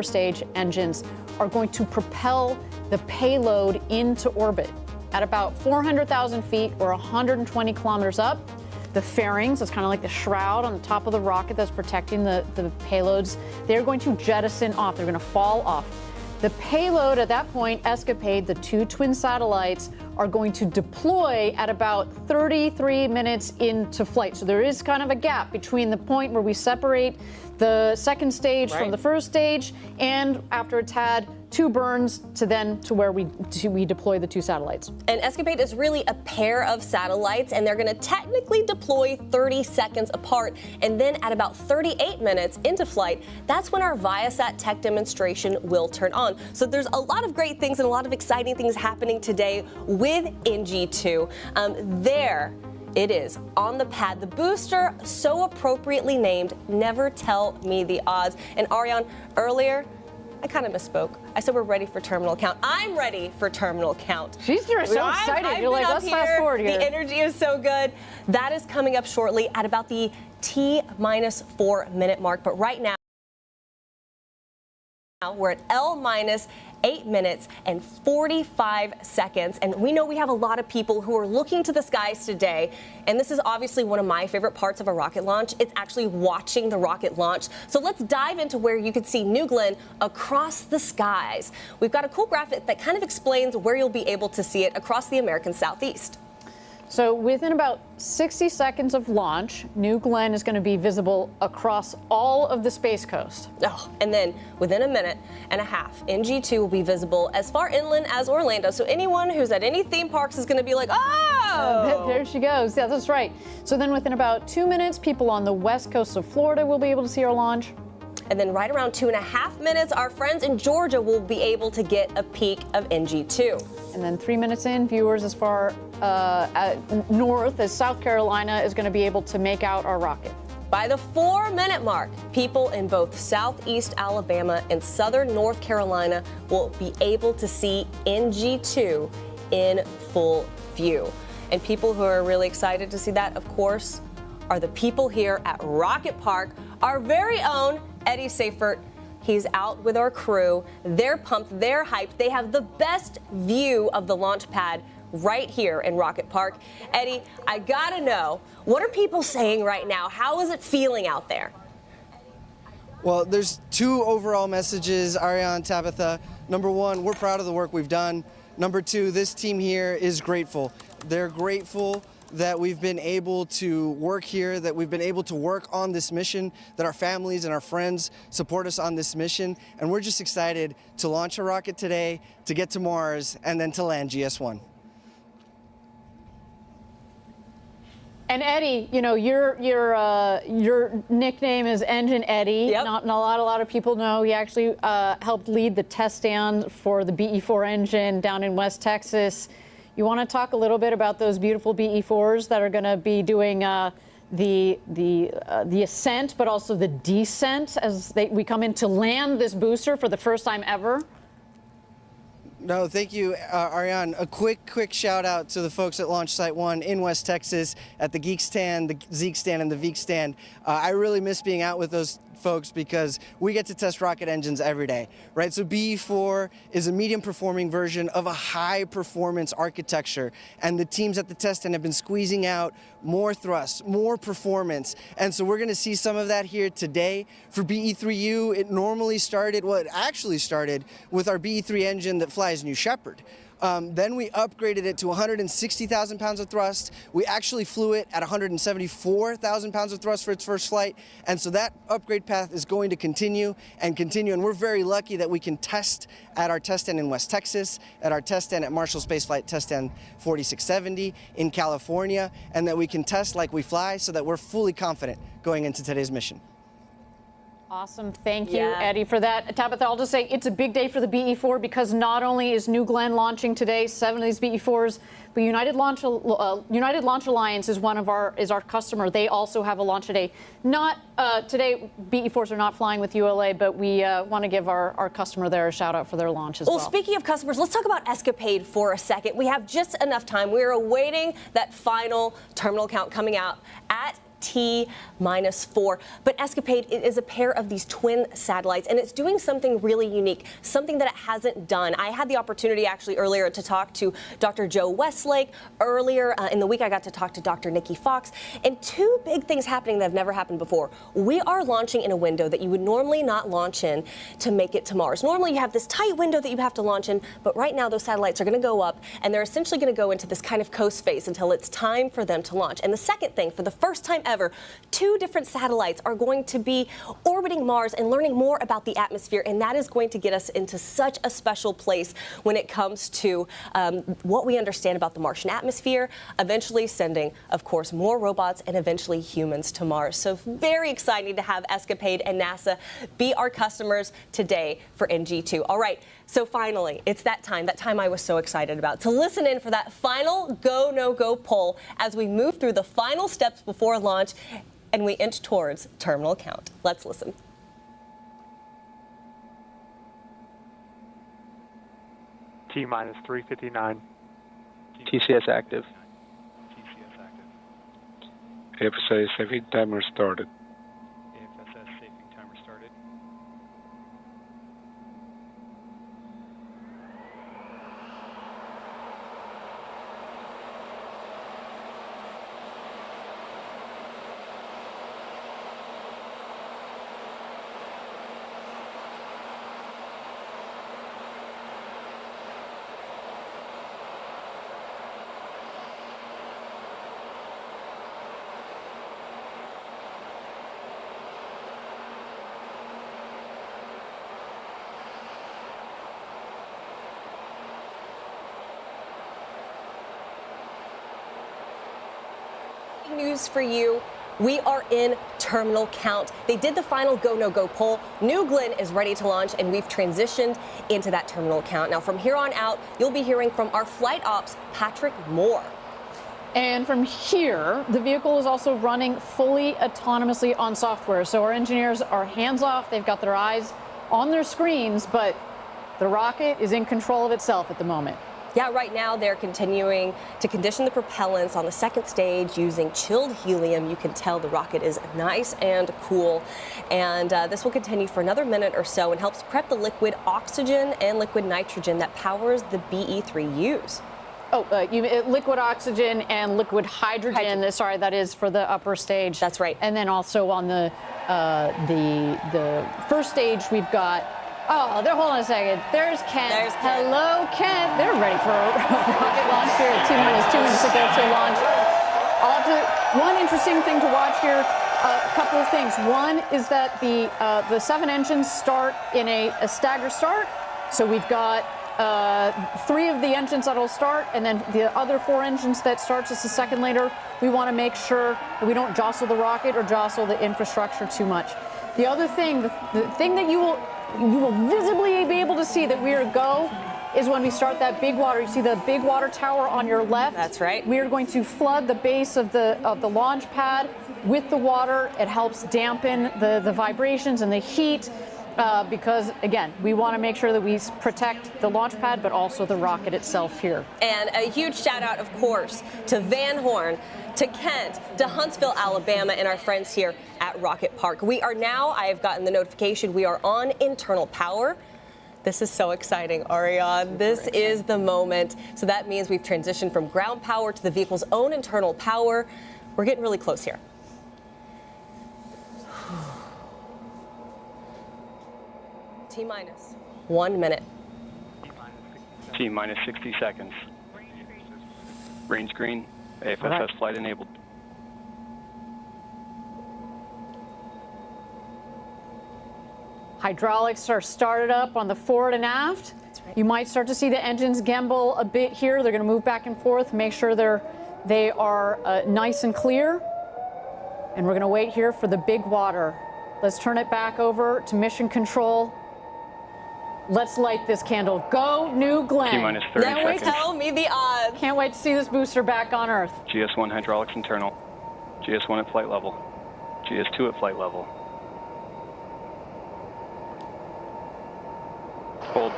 stage engines are going to propel the payload into orbit at about 400,000 feet or 120 kilometers up. The fairings, it's kind of like the shroud on the top of the rocket that's protecting the payloads, they're going to jettison off. They're going to fall off. The payload at that point, ESCAPADE, the two twin satellites, are going to deploy at about 33 minutes into flight. So there is kind of a gap between the point where we separate the second stage from the first stage, and after it's had two burns to where we deploy the two satellites. And ESCAPADE is really a pair of satellites, and they're going to technically deploy 30 seconds apart. And then at about 38 minutes into flight, that's when our Viasat tech demonstration will turn on. So there's a lot of great things and a lot of exciting things happening today with NG-2. There it is on the pad, the booster so appropriately named Never Tell Me the Odds. And Ariane, earlier, I kind of misspoke. I said we're ready for terminal count. I'm ready for terminal count. You're so excited. You're like, let's fast forward here. The energy is so good. That is coming up shortly at about the T-4 minute mark. But right now, we're at L-8 minutes and 45 seconds. And we know we have a lot of people who are looking to the skies today. And this is obviously one of my favorite parts of a rocket launch. It's actually watching the rocket launch. So let's dive into where you can see New Glenn across the skies. We've got a cool graphic that kind of explains where you'll be able to see it across the American Southeast. So within about 60 seconds of launch, New Glenn is going to be visible across all of the Space Coast. Oh, and then within a minute and a half, NG-2 will be visible as far inland as Orlando. So anyone who's at any theme parks is going to be like, oh! There she goes. Yeah, that's right. So then within about 2 minutes, people on the west coast of Florida will be able to see our launch. And then right around 2.5 minutes, our friends in Georgia will be able to get a peek of NG-2. And then 3 minutes in, viewers as far north as South Carolina is going to be able to make out our rocket. By the 4-minute mark, people in both southeast Alabama and southern North Carolina will be able to see NG-2 in full view. And people who are really excited to see that, of course, are the people here at Rocket Park, our very own Eddie Seifert. He's out with our crew. They're pumped, they're hyped. They have the best view of the launch pad right here in Rocket Park. Eddie, I gotta know, what are people saying right now? How is it feeling out there? Well, there's two overall messages, Ariane, Tabitha. Number one, we're proud of the work we've done. Number two, this team here is grateful. They're grateful that we've been able to work here, that we've been able to work on this mission, that our families and our friends support us on this mission. And we're just excited to launch a rocket today, to get to Mars, and then to land GS1. And Eddie, you know, your nickname is Engine Eddie. Yep. Not a lot of people know. He actually helped lead the test stand for the BE-4 engine down in West Texas. You want to talk a little bit about those beautiful BE-4s that are going to be doing the ascent, but also the descent as we come in to land this booster for the first time ever? No, thank you, Ariane. A quick shout out to the folks at Launch Site 1 in West Texas at the Geek Stand, the Zeke Stand, and the Veek Stand. I really miss being out with those folks because we get to test rocket engines every day, right? So BE-4 is a medium performing version of a high performance architecture, and the teams at the test stand have been squeezing out more thrust, more performance, and so we're going to see some of that here today. For BE-3U, it actually started with our BE-3 engine that flies New Shepard. Then we upgraded it to 160,000 pounds of thrust. We actually flew it at 174,000 pounds of thrust for its first flight. And so that upgrade path is going to continue. And we're very lucky that we can test at our test stand in West Texas, at our test stand at Marshall Space Flight Test Stand 4670 in California, and that we can test like we fly so that we're fully confident going into today's mission. Awesome. Thank you, Eddie, for that. Tabitha, I'll just say it's a big day for the BE-4 because not only is New Glenn launching today, 7 of these BE-4s, but United Launch Alliance is our customer. They also have a launch today. Not today, BE-4s are not flying with ULA, but we want to give our customer there a shout out for their launch as well. Well, speaking of customers, let's talk about ESCAPADE for a second. We have just enough time. We're awaiting that final terminal count coming out at T-4. But ESCAPADE is a pair of these twin satellites, and it's doing something really unique, something that it hasn't done. I had the opportunity actually earlier to talk to Dr. Joe Westlake. Earlier in the week, I got to talk to Dr. Nikki Fox, and two big things happening that have never happened before. We are launching in a window that you would normally not launch in to make it to Mars. Normally, you have this tight window that you have to launch in, but right now those satellites are going to go up, and they're essentially going to go into this kind of coast phase until it's time for them to launch. And the second thing, for the first time ever, two different satellites are going to be orbiting Mars and learning more about the atmosphere, and that is going to get us into such a special place when it comes to what we understand about the Martian atmosphere, eventually sending, of course, more robots and eventually humans to Mars. So very exciting to have ESCAPADE and NASA be our customers today for NG-2. All right, so finally, it's that time I was so excited about, to listen in for that final go, no-go poll as we move through the final steps before launch and we inch towards terminal count. Let's listen. T-minus 359. TCS active. TCS active. AFSA safety timer started. AFSS safety timer started. News for you. We are in terminal count. They did the final go, no-go poll. New Glenn is ready to launch, and we've transitioned into that terminal count. Now, from here on out, you'll be hearing from our flight ops, Patrick Moore. And from here, the vehicle is also running fully autonomously on software. So our engineers are hands off. They've got their eyes on their screens, but the rocket is in control of itself at the moment. Yeah, right now they're continuing to condition the propellants on the second stage using chilled helium. You can tell the rocket is nice and cool. And this will continue for another minute or so and helps prep the liquid oxygen and liquid nitrogen that powers the BE-3Us. Oh, liquid oxygen and liquid hydrogen. Sorry, that is for the upper stage. That's right. And then also on the first stage, we've got. Oh, hold on a second. There's Kent. Hello, Kent. They're ready for a rocket launch here at T-minus 2 minutes to go to launch. One interesting thing to watch here, a couple of things. One is that the 7 engines start in a stagger start. So we've got 3 of the engines that'll start, and then the other 4 engines that start just a second later. We want to make sure that we don't jostle the rocket or jostle the infrastructure too much. The other thing, the thing that you will visibly be able to see that we are go is when we start that big water. You see the big water tower on your left? That's right. We are going to flood the base of the launch pad with the water. It helps dampen the vibrations and the heat because, again, we want to make sure that we protect the launch pad, but also the rocket itself here. And a huge shout out, of course, to Van Horn, to Kent, to Huntsville, Alabama, and our friends here at Rocket Park. We are now, I have gotten the notification, we are on internal power. This is so exciting, Ariane. This is the moment. So that means we've transitioned from ground power to the vehicle's own internal power. We're getting really close here. T-minus 1 minute. T-minus 60 seconds. Range green. AFSS flight enabled. Hydraulics are started up on the forward and aft. That's right. You might start to see the engines gimbal a bit here. They're going to move back and forth, make sure they are nice and clear. And we're going to wait here for the big water. Let's turn it back over to mission control. Let's light this candle. Go, New Glenn. T-minus 30 Now seconds. tell me the odds. Can't wait to see this booster back on Earth. GS1 hydraulics internal. GS1 at flight level. GS2 at flight level. Hold.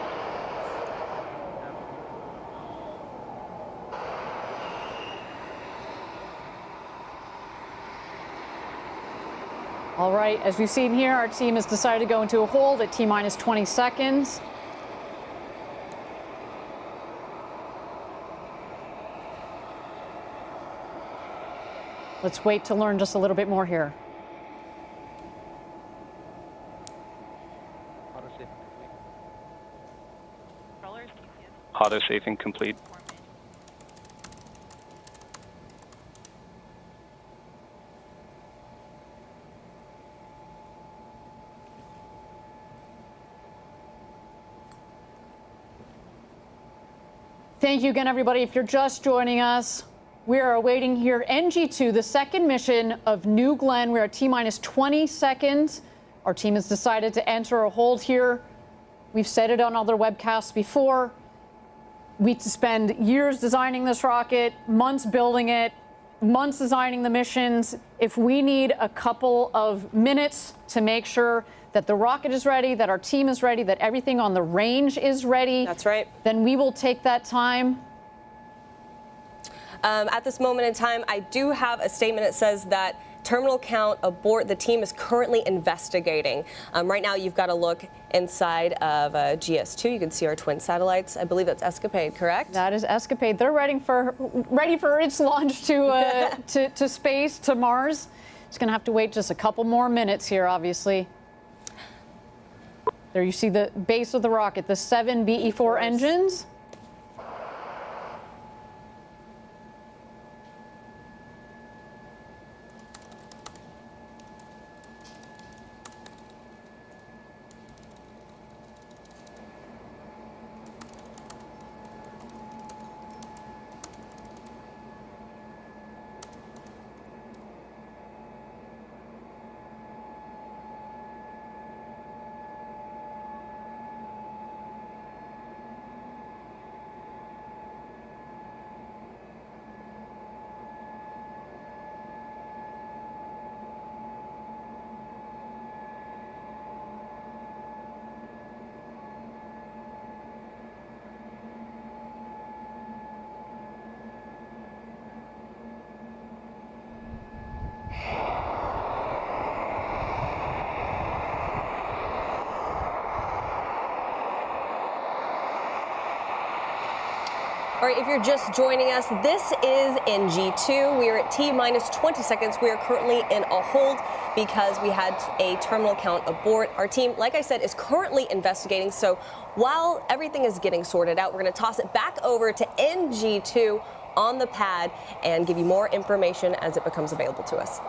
All right, as we've seen here, our team has decided to go into a hold at T-minus 20 seconds. Let's wait to learn just a little bit more here. Auto safing complete. Thank you again, everybody. If you're just joining us, we are awaiting here NG-2, the second mission of New Glenn. We're at T-minus 20 seconds. Our team has decided to enter a hold here. We've said it on other webcasts before. We spend years designing this rocket, months building it, months designing the missions. If we need a couple of minutes to make sure that the rocket is ready, that our team is ready, that everything on the range is ready, That's right. then we will take that time. At this moment in time, I do have a statement that says that terminal count aboard the team is currently investigating. Right now, you've got to look inside of GS2. You can see our twin satellites. I believe that's ESCAPADE, correct? That is ESCAPADE. They're ready for its launch to space, to Mars. It's going to have to wait just a couple more minutes here, obviously. There you see the base of the rocket, the 7 BE-4 engines. All right, if you're just joining us, this is NG-2. We are at T-minus 20 seconds. We are currently in a hold because we had a terminal count abort. Our team, like I said, is currently investigating. So while everything is getting sorted out, we're going to toss it back over to NG-2 on the pad and give you more information as it becomes available to us.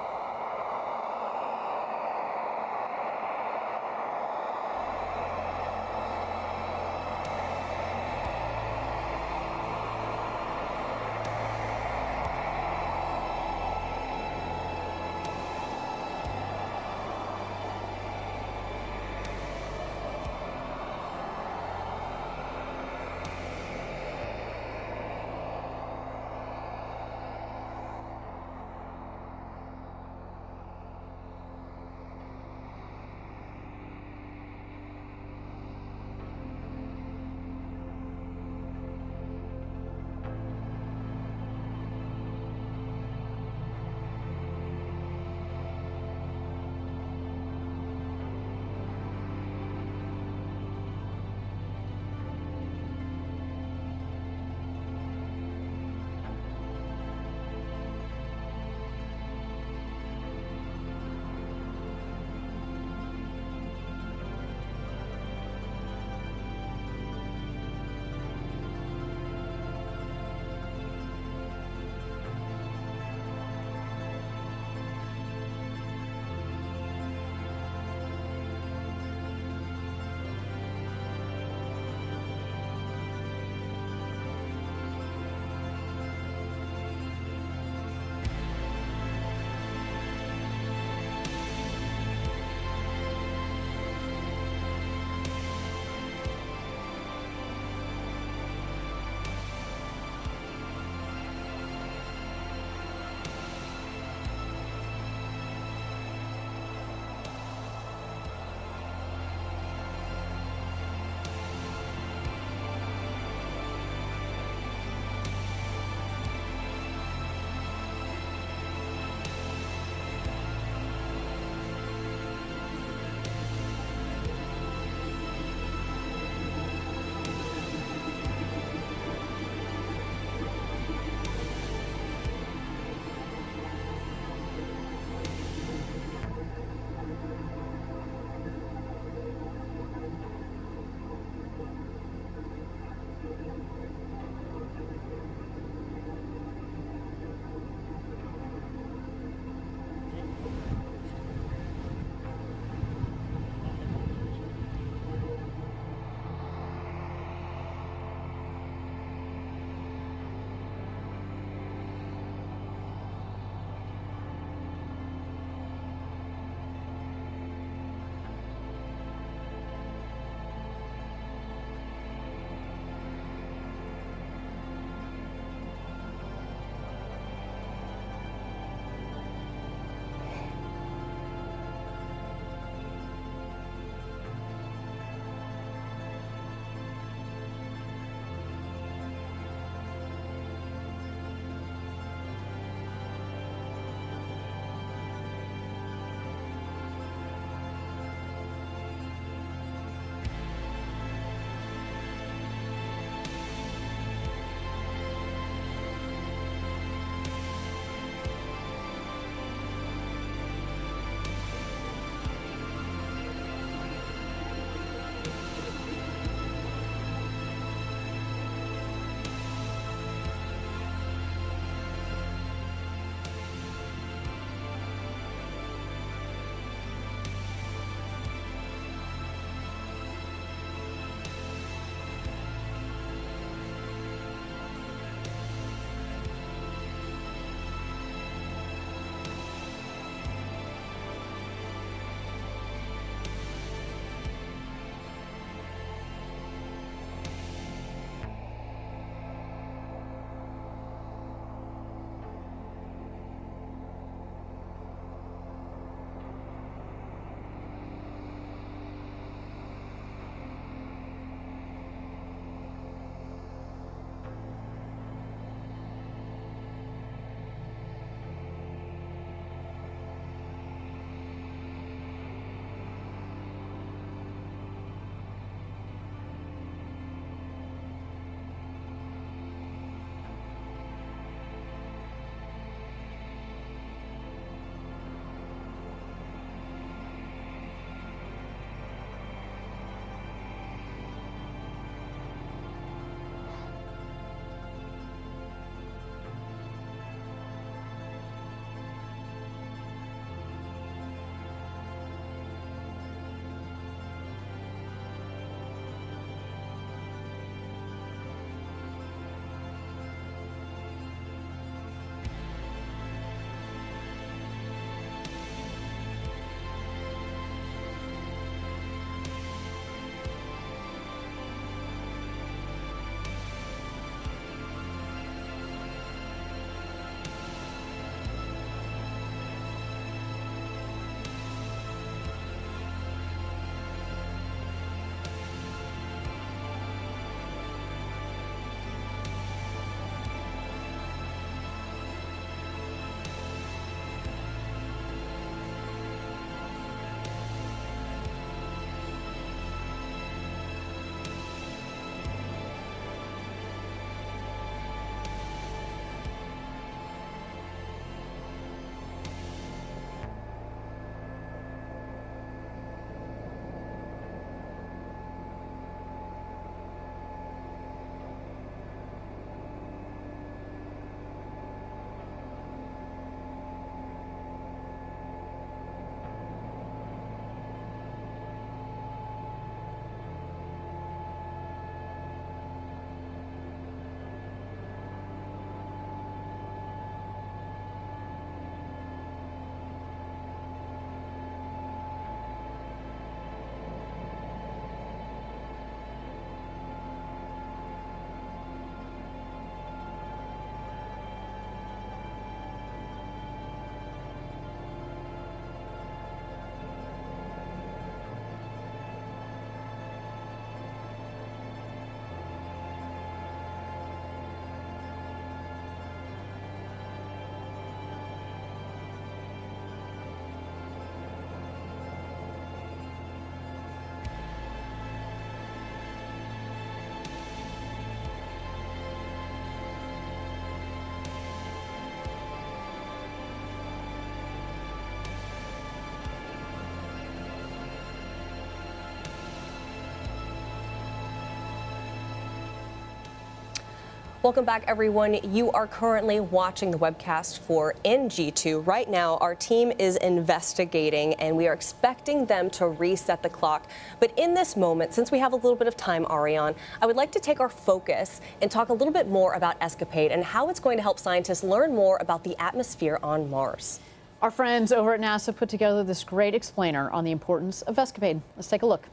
Welcome back, everyone. You are currently watching the webcast for NG-2. Right now, our team is investigating, and we are expecting them to reset the clock. But in this moment, since we have a little bit of time, Ariane, I would like to take our focus and talk a little bit more about ESCAPADE and how it's going to help scientists learn more about the atmosphere on Mars. Our friends over at NASA put together this great explainer on the importance of ESCAPADE. Let's take a look.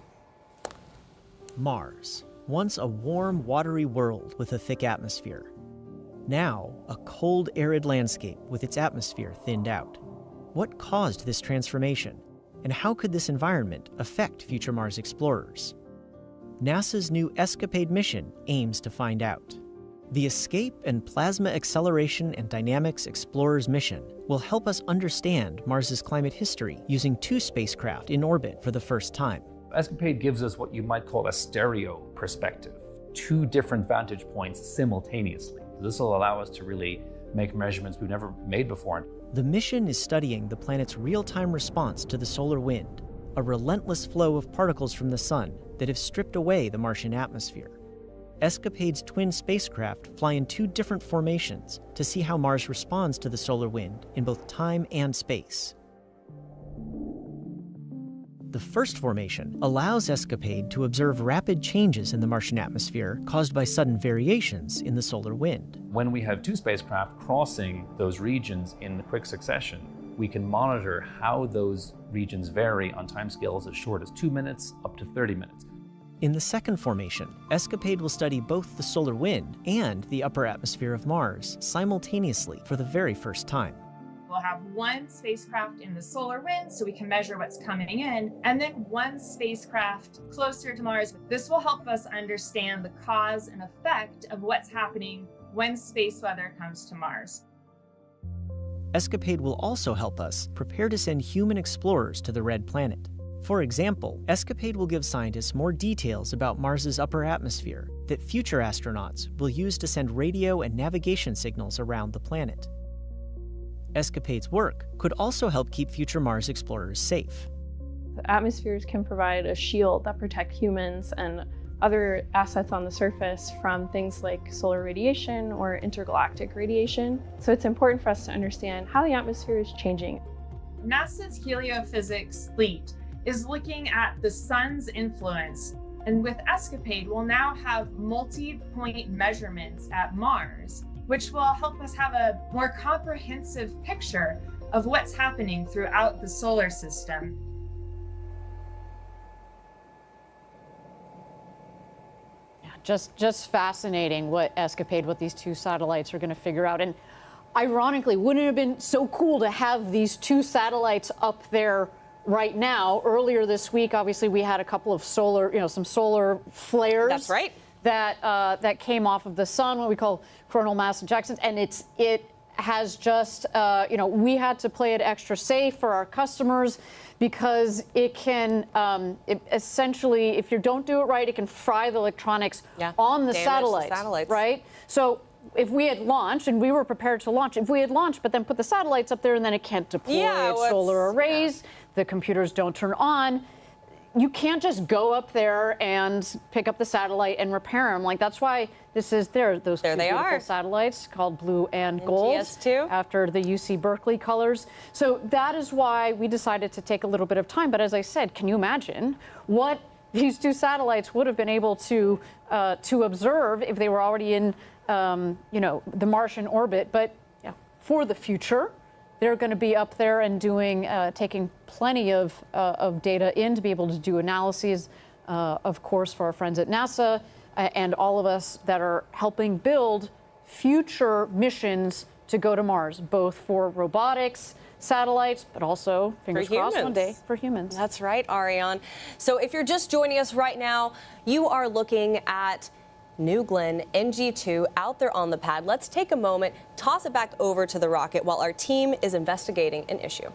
Mars, once a warm, watery world with a thick atmosphere. Now, a cold, arid landscape with its atmosphere thinned out. What caused this transformation? And how could this environment affect future Mars explorers? NASA's new ESCAPADE mission aims to find out. The Escape and Plasma Acceleration and Dynamics Explorers mission will help us understand Mars's climate history using 2 spacecraft in orbit for the first time. ESCAPADE gives us what you might call a stereo perspective, 2 different vantage points simultaneously. This will allow us to really make measurements we've never made before. The mission is studying the planet's real-time response to the solar wind, a relentless flow of particles from the sun that have stripped away the Martian atmosphere. ESCAPADE's twin spacecraft fly in 2 different formations to see how Mars responds to the solar wind in both time and space. The first formation allows ESCAPADE to observe rapid changes in the Martian atmosphere caused by sudden variations in the solar wind. When we have 2 spacecraft crossing those regions in quick succession, we can monitor how those regions vary on timescales as short as 2 minutes up to 30 minutes. In the second formation, ESCAPADE will study both the solar wind and the upper atmosphere of Mars simultaneously for the very first time. We'll have 1 spacecraft in the solar wind so we can measure what's coming in, and then 1 spacecraft closer to Mars. This will help us understand the cause and effect of what's happening when space weather comes to Mars. ESCAPADE will also help us prepare to send human explorers to the Red Planet. For example, ESCAPADE will give scientists more details about Mars's upper atmosphere that future astronauts will use to send radio and navigation signals around the planet. ESCAPADE's work could also help keep future Mars explorers safe. The atmospheres can provide a shield that protect humans and other assets on the surface from things like solar radiation or intergalactic radiation. So it's important for us to understand how the atmosphere is changing. NASA's heliophysics fleet is looking at the sun's influence, and with ESCAPADE, we'll now have multi-point measurements at Mars, which will help us have a more comprehensive picture of what's happening throughout the solar system. Yeah, just fascinating what ESCAPADE, what these 2 satellites are going to figure out. And ironically, wouldn't it have been so cool to have these 2 satellites up there right now? Earlier this week, obviously, we had a couple of solar, some solar flares. That's right. That came off of the sun, what we call coronal mass ejections, and it has just, we had to play it extra safe for our customers because it can, essentially, if you don't do it right, it can fry the electronics on the satellites, right? So if we had launched, and we were prepared to launch, if we had launched but then put the satellites up there and then it can't deploy its solar arrays, the computers don't turn on, you can't just go up there and pick up the satellite and repair them. Like, that's why this is those 2 beautiful satellites called Blue and Gold, NG-2, after the UC Berkeley colors. So that is why we decided to take a little bit of time. But as I said, can you imagine what these 2 satellites would have been able to observe if they were already in, the Martian orbit? But for the future, they're going to be up there and taking plenty of data in to be able to do analyses, of course, for our friends at NASA and all of us that are helping build future missions to go to Mars, both for robotics, satellites, but also, fingers crossed, one day for humans. That's right, Ariane. So if you're just joining us right now, you are looking at New Glenn NG-2 out there on the pad. Let's take a moment, toss it back over to the rocket while our team is investigating an issue.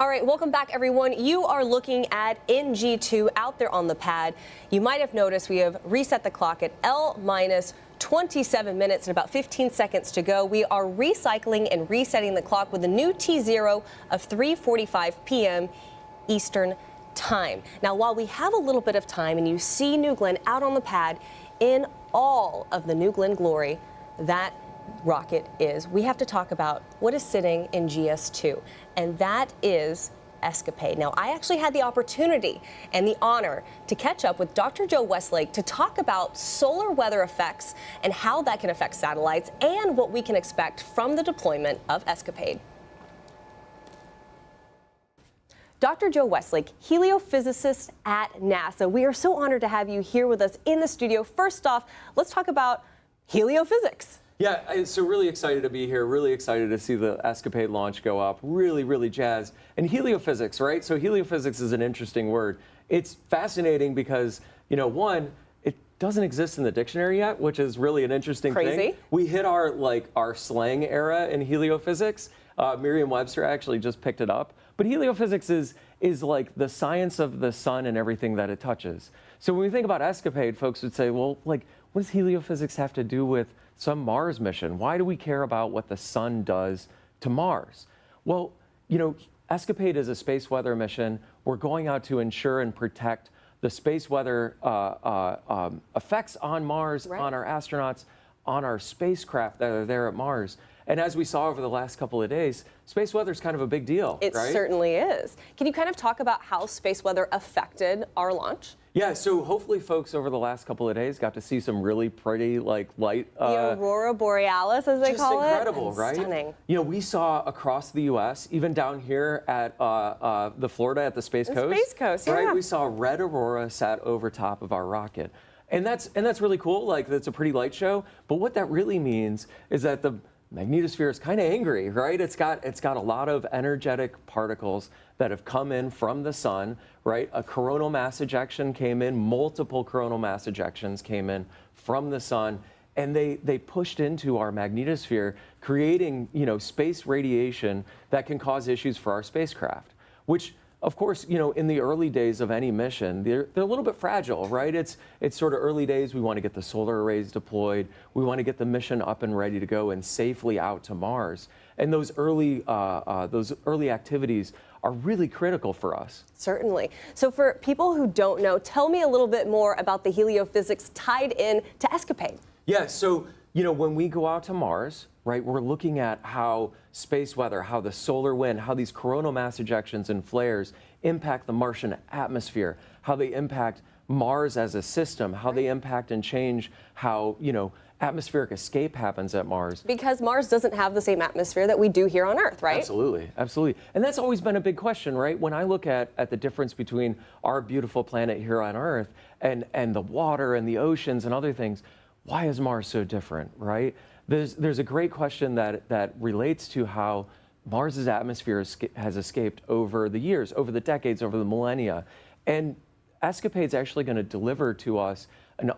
All right, welcome back, everyone. You are looking at NG-2 out there on the pad. You might have noticed we have reset the clock at L-minus 27 minutes and about 15 seconds to go. We are recycling and resetting the clock with a new T0 of 3:45 p.m. Eastern Time. Now, while we have a little bit of time and you see New Glenn out on the pad in all of the New Glenn glory, that rocket is, we have to talk about what is sitting in GS2, and that is ESCAPADE. Now, I actually had the opportunity and the honor to catch up with Dr. Joe Westlake to talk about solar weather effects and how that can affect satellites and what we can expect from the deployment of ESCAPADE. Dr. Joe Westlake, heliophysicist at NASA. We are so honored to have you here with us in the studio. First off, let's talk about heliophysics. Yeah, so really excited to be here, really excited to see the ESCAPADE launch go up, really jazzed. And heliophysics, right? So heliophysics is an interesting word. It's fascinating because, you know, one, it doesn't exist in the dictionary yet, which is really an interesting thing. We hit our slang era in heliophysics. Merriam-Webster actually just picked it up. But heliophysics is like the science of the sun and everything that it touches. So when we think about ESCAPADE, folks would say, well, like, what does heliophysics have to do with some Mars mission? Why do we care about what the sun does to Mars? Well, you know, ESCAPADE is a space weather mission. We're going out to ensure and protect the space weather effects on Mars, on our astronauts, on our spacecraft that are there at Mars. And as we saw over the last couple of days, space weather is kind of a big deal, It certainly is. Can you kind of talk about how space weather affected our launch? Yeah, so hopefully folks over the last couple of days got to see some really pretty, like, light. The Aurora Borealis, as they call it. Just incredible, right? Stunning. You know, we saw across the U.S., even down here at the Florida at the Space Coast. Space Coast, yeah. Right, we saw red aurora sat over top of our rocket. And that's really cool, like, that's a pretty light show. But what that really means is that the magnetosphere is kind of angry, right? It's got a lot of energetic particles that have come in from the sun, right? A coronal mass ejection came in, multiple coronal mass ejections came in from the sun, and they pushed into our magnetosphere, creating, you know, space radiation that can cause issues for our spacecraft, which, of course, you know, in the early days of any mission, they're a little bit fragile, right? It's sort of early days. We want to get the solar arrays deployed. We want to get the mission up and ready to go and safely out to Mars. And those early activities are really critical for us. Certainly. So for people who don't know, tell me a little bit more about the heliophysics tied in to ESCAPADE. Yeah, so, you know, when we go out to Mars, right, we're looking at how space weather, how the solar wind, how these coronal mass ejections and flares impact the Martian atmosphere, how they impact Mars as a system, how they impact and change how, you know, atmospheric escape happens at Mars. Because Mars doesn't have the same atmosphere that we do here on Earth, right? Absolutely, absolutely. And that's always been a big question, right? When I look at the difference between our beautiful planet here on Earth and the water and the oceans and other things, why is Mars so different, right? There's a great question that relates to how Mars's atmosphere has escaped over the years, over the decades, over the millennia. And ESCAPADE's actually going to deliver to us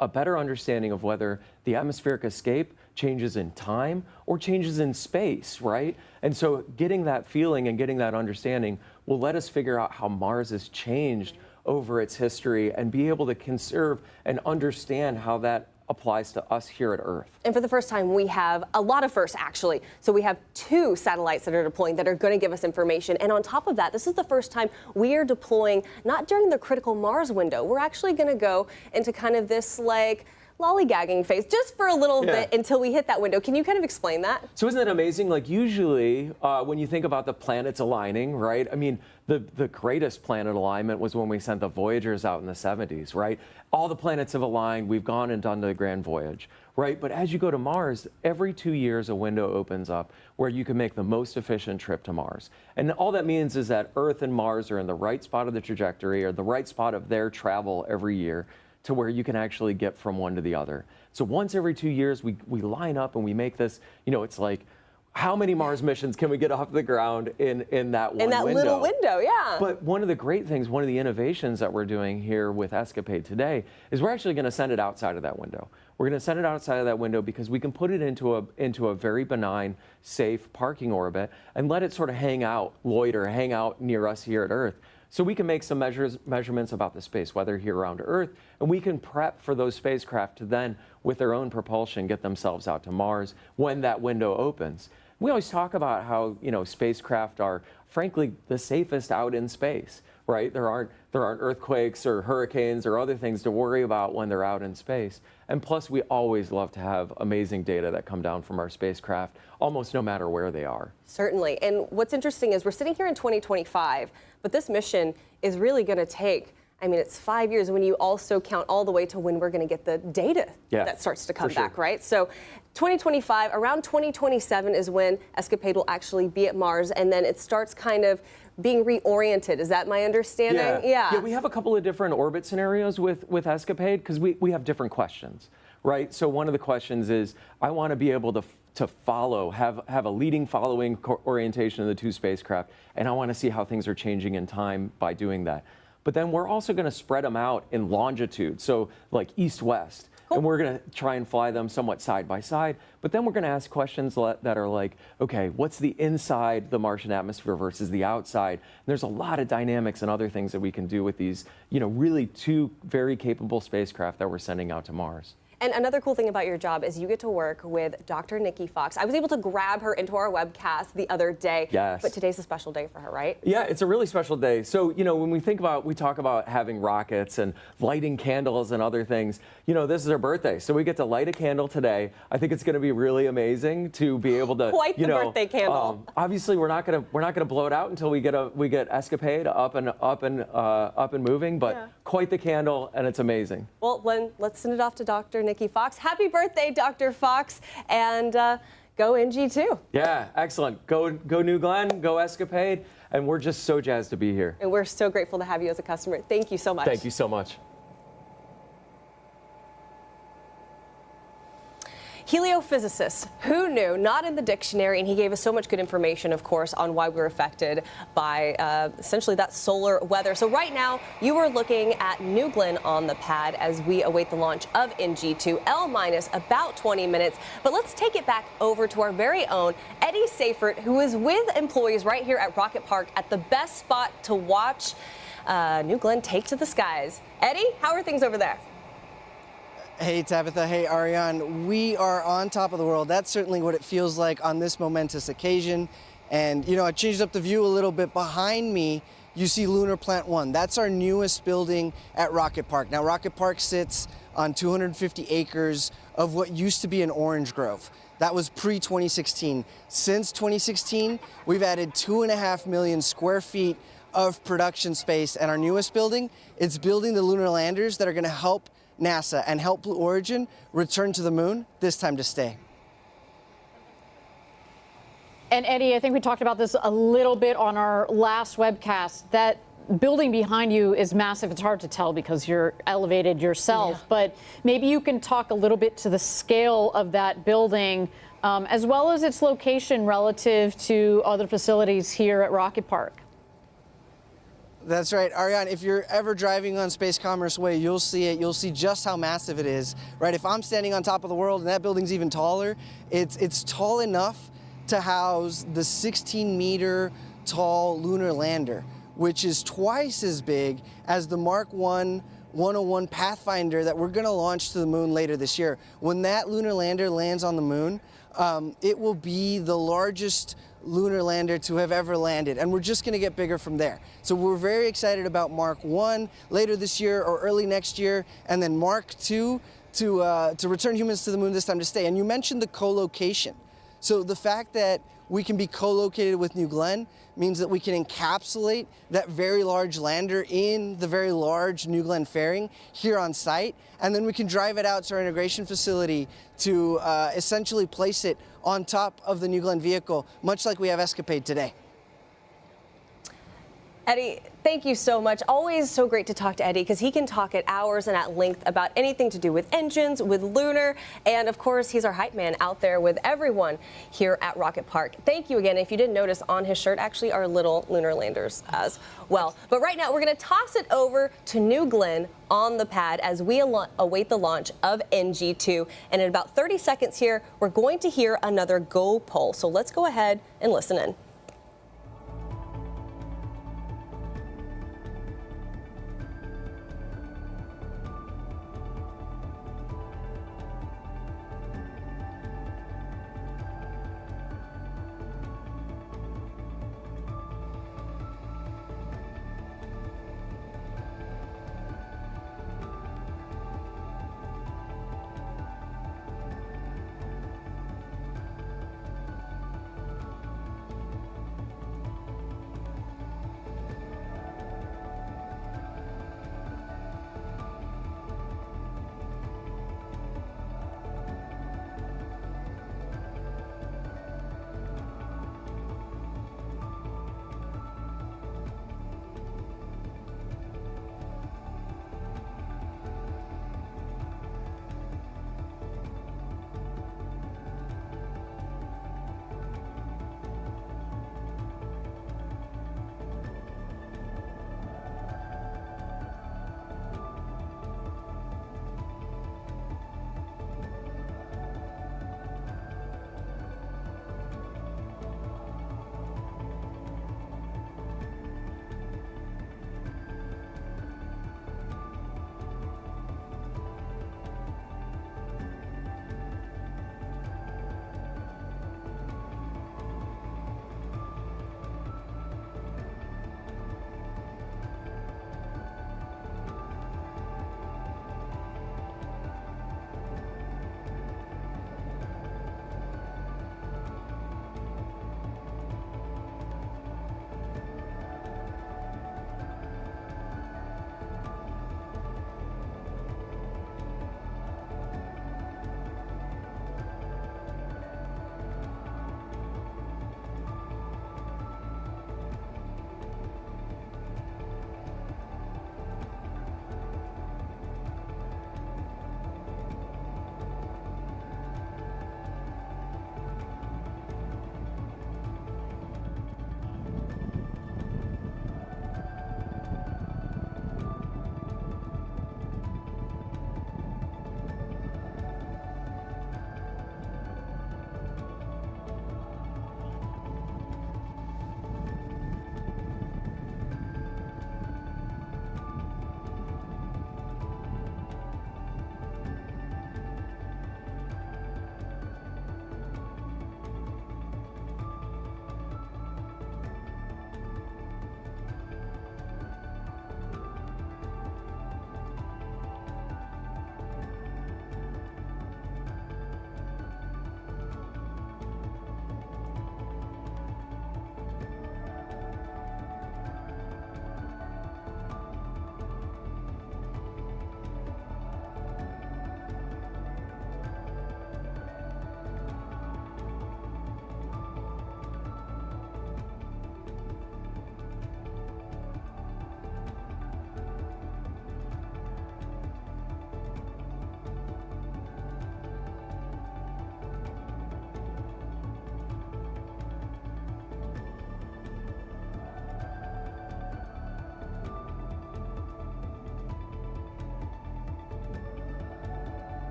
a better understanding of whether the atmospheric escape changes in time or changes in space, right? And so getting that feeling and getting that understanding will let us figure out how Mars has changed over its history and be able to conserve and understand how that applies to us here at Earth. And for the first time, we have a lot of firsts, actually. So we have 2 satellites that are deploying that are going to give us information. And on top of that, this is the first time we are deploying not during the critical Mars window. We're actually going to go into kind of this, like, lollygagging phase just for a little bit until we hit that window. Can you kind of explain that? So isn't that amazing? Like, usually when you think about the planets aligning, right? I mean, the greatest planet alignment was when we sent the Voyagers out in the 70s, right? All the planets have aligned. We've gone and done the grand voyage, right? But as you go to Mars, every 2 years a window opens up where you can make the most efficient trip to Mars. And all that means is that Earth and Mars are in the right spot of the trajectory or the right spot of their travel every year to where you can actually get from one to the other. So once every 2 years, we line up and we make this, you know, it's like how many Mars missions can we get off the ground in that one window? In that little window, yeah. But one of the great things, one of the innovations that we're doing here with ESCAPADE today is we're actually going to send it outside of that window. We're going to send it outside of that window because we can put it into a very benign, safe parking orbit and let it sort of hang out, loiter, hang out near us here at Earth. So we can make some measurements about the space weather here around Earth, and we can prep for those spacecraft to then, with their own propulsion, get themselves out to Mars when that window opens. We always talk about how, you know, spacecraft are, frankly, the safest out in space, right? There aren't earthquakes or hurricanes or other things to worry about when they're out in space. And plus, we always love to have amazing data that come down from our spacecraft, almost no matter where they are. Certainly. And what's interesting is we're sitting here in 2025, but this mission is really going to take, I mean, it's 5 years when you also count all the way to when we're going to get the data that starts to come back, right? So 2025, around 2027 is when ESCAPADE will actually be at Mars, and then it starts kind of being reoriented. Is that my understanding? Yeah, we have a couple of different orbit scenarios with ESCAPADE because we have different questions, right? So one of the questions is, I want to be able to follow, have a leading following orientation of the two spacecraft, and I want to see how things are changing in time by doing that. But then we're also going to spread them out in longitude, so like east-west. And we're going to try and fly them somewhat side by side. But then we're going to ask questions that are like, okay, what's the inside the Martian atmosphere versus the outside? And there's a lot of dynamics and other things that we can do with these, you know, really two very capable spacecraft that we're sending out to Mars. And another cool thing about your job is you get to work with Dr. Nikki Fox. I was able to grab her into our webcast the other day. Yes. But today's a special day for her, right? Yeah, it's a really special day. So, you know, when we talk about having rockets and lighting candles and other things, you know, this is her birthday. So we get to light a candle today. I think it's going to be really amazing to be able to, Quite the birthday candle. Obviously, we're not going to blow it out until we get ESCAPADE up and moving, but quite the candle, and it's amazing. Well, let's send it off to Dr. Nikki Fox. Happy birthday, Dr. Fox, and go NG-2. Yeah, excellent. Go New Glenn, go ESCAPADE, and we're just so jazzed to be here. And we're so grateful to have you as a customer. Thank you so much. Thank you so much. Heliophysicist, who knew? Not in the dictionary, and he gave us so much good information, of course, on why we're affected by essentially that solar weather. So right now, you are looking at New Glenn on the pad as we await the launch of NG-2, L- about 20 minutes. But let's take it back over to our very own Eddie Seifert, who is with employees right here at Rocket Park at the best spot to watch New Glenn take to the skies. Eddie, how are things over there? Hey Tabitha, hey Ariane, we are on top of the world. That's certainly what it feels like on this momentous occasion. And you know, I changed up the view a little bit. Behind me, you see Lunar Plant 1. That's our newest building at Rocket Park. Now, Rocket Park sits on 250 acres of what used to be an orange grove. That was pre-2016. Since 2016, we've added 2.5 million square feet of production space. And our newest building, it's building the lunar landers that are going to help NASA and help Blue Origin return to the moon, this time to stay. And Eddie, I think we talked about this a little bit on our last webcast. That building behind you is massive. It's hard to tell because you're elevated yourself, but maybe you can talk a little bit to the scale of that building, as well as its location relative to other facilities here at Rocket Park. That's right, Ariane, if you're ever driving on Space Commerce Way, you'll see it. You'll see just how massive it is, right? If I'm standing on top of the world and that building's even taller, it's tall enough to house the 16-meter tall lunar lander, which is twice as big as the Mark 101 Pathfinder that we're going to launch to the moon later this year. When that lunar lander lands on the moon, it will be the largest lunar lander to have ever landed, and we're just going to get bigger from there. So we're very excited about Mark 1 later this year or early next year, and then Mark 2 to return humans to the moon, this time to stay. And you mentioned the co-location. So the fact that we can be co-located with New Glenn means that we can encapsulate that very large lander in the very large New Glenn fairing here on site, and then we can drive it out to our integration facility to essentially place it on top of the New Glenn vehicle, much like we have ESCAPADE today. Eddie, thank you so much. Always so great to talk to Eddie because he can talk at hours and at length about anything to do with engines, with lunar, and of course, he's our hype man out there with everyone here at Rocket Park. Thank you again. If you didn't notice, on his shirt actually are little lunar landers as well. But right now, we're going to toss it over to New Glenn on the pad as we await the launch of NG-2. And in about 30 seconds here, we're going to hear another go pull. So let's go ahead and listen in.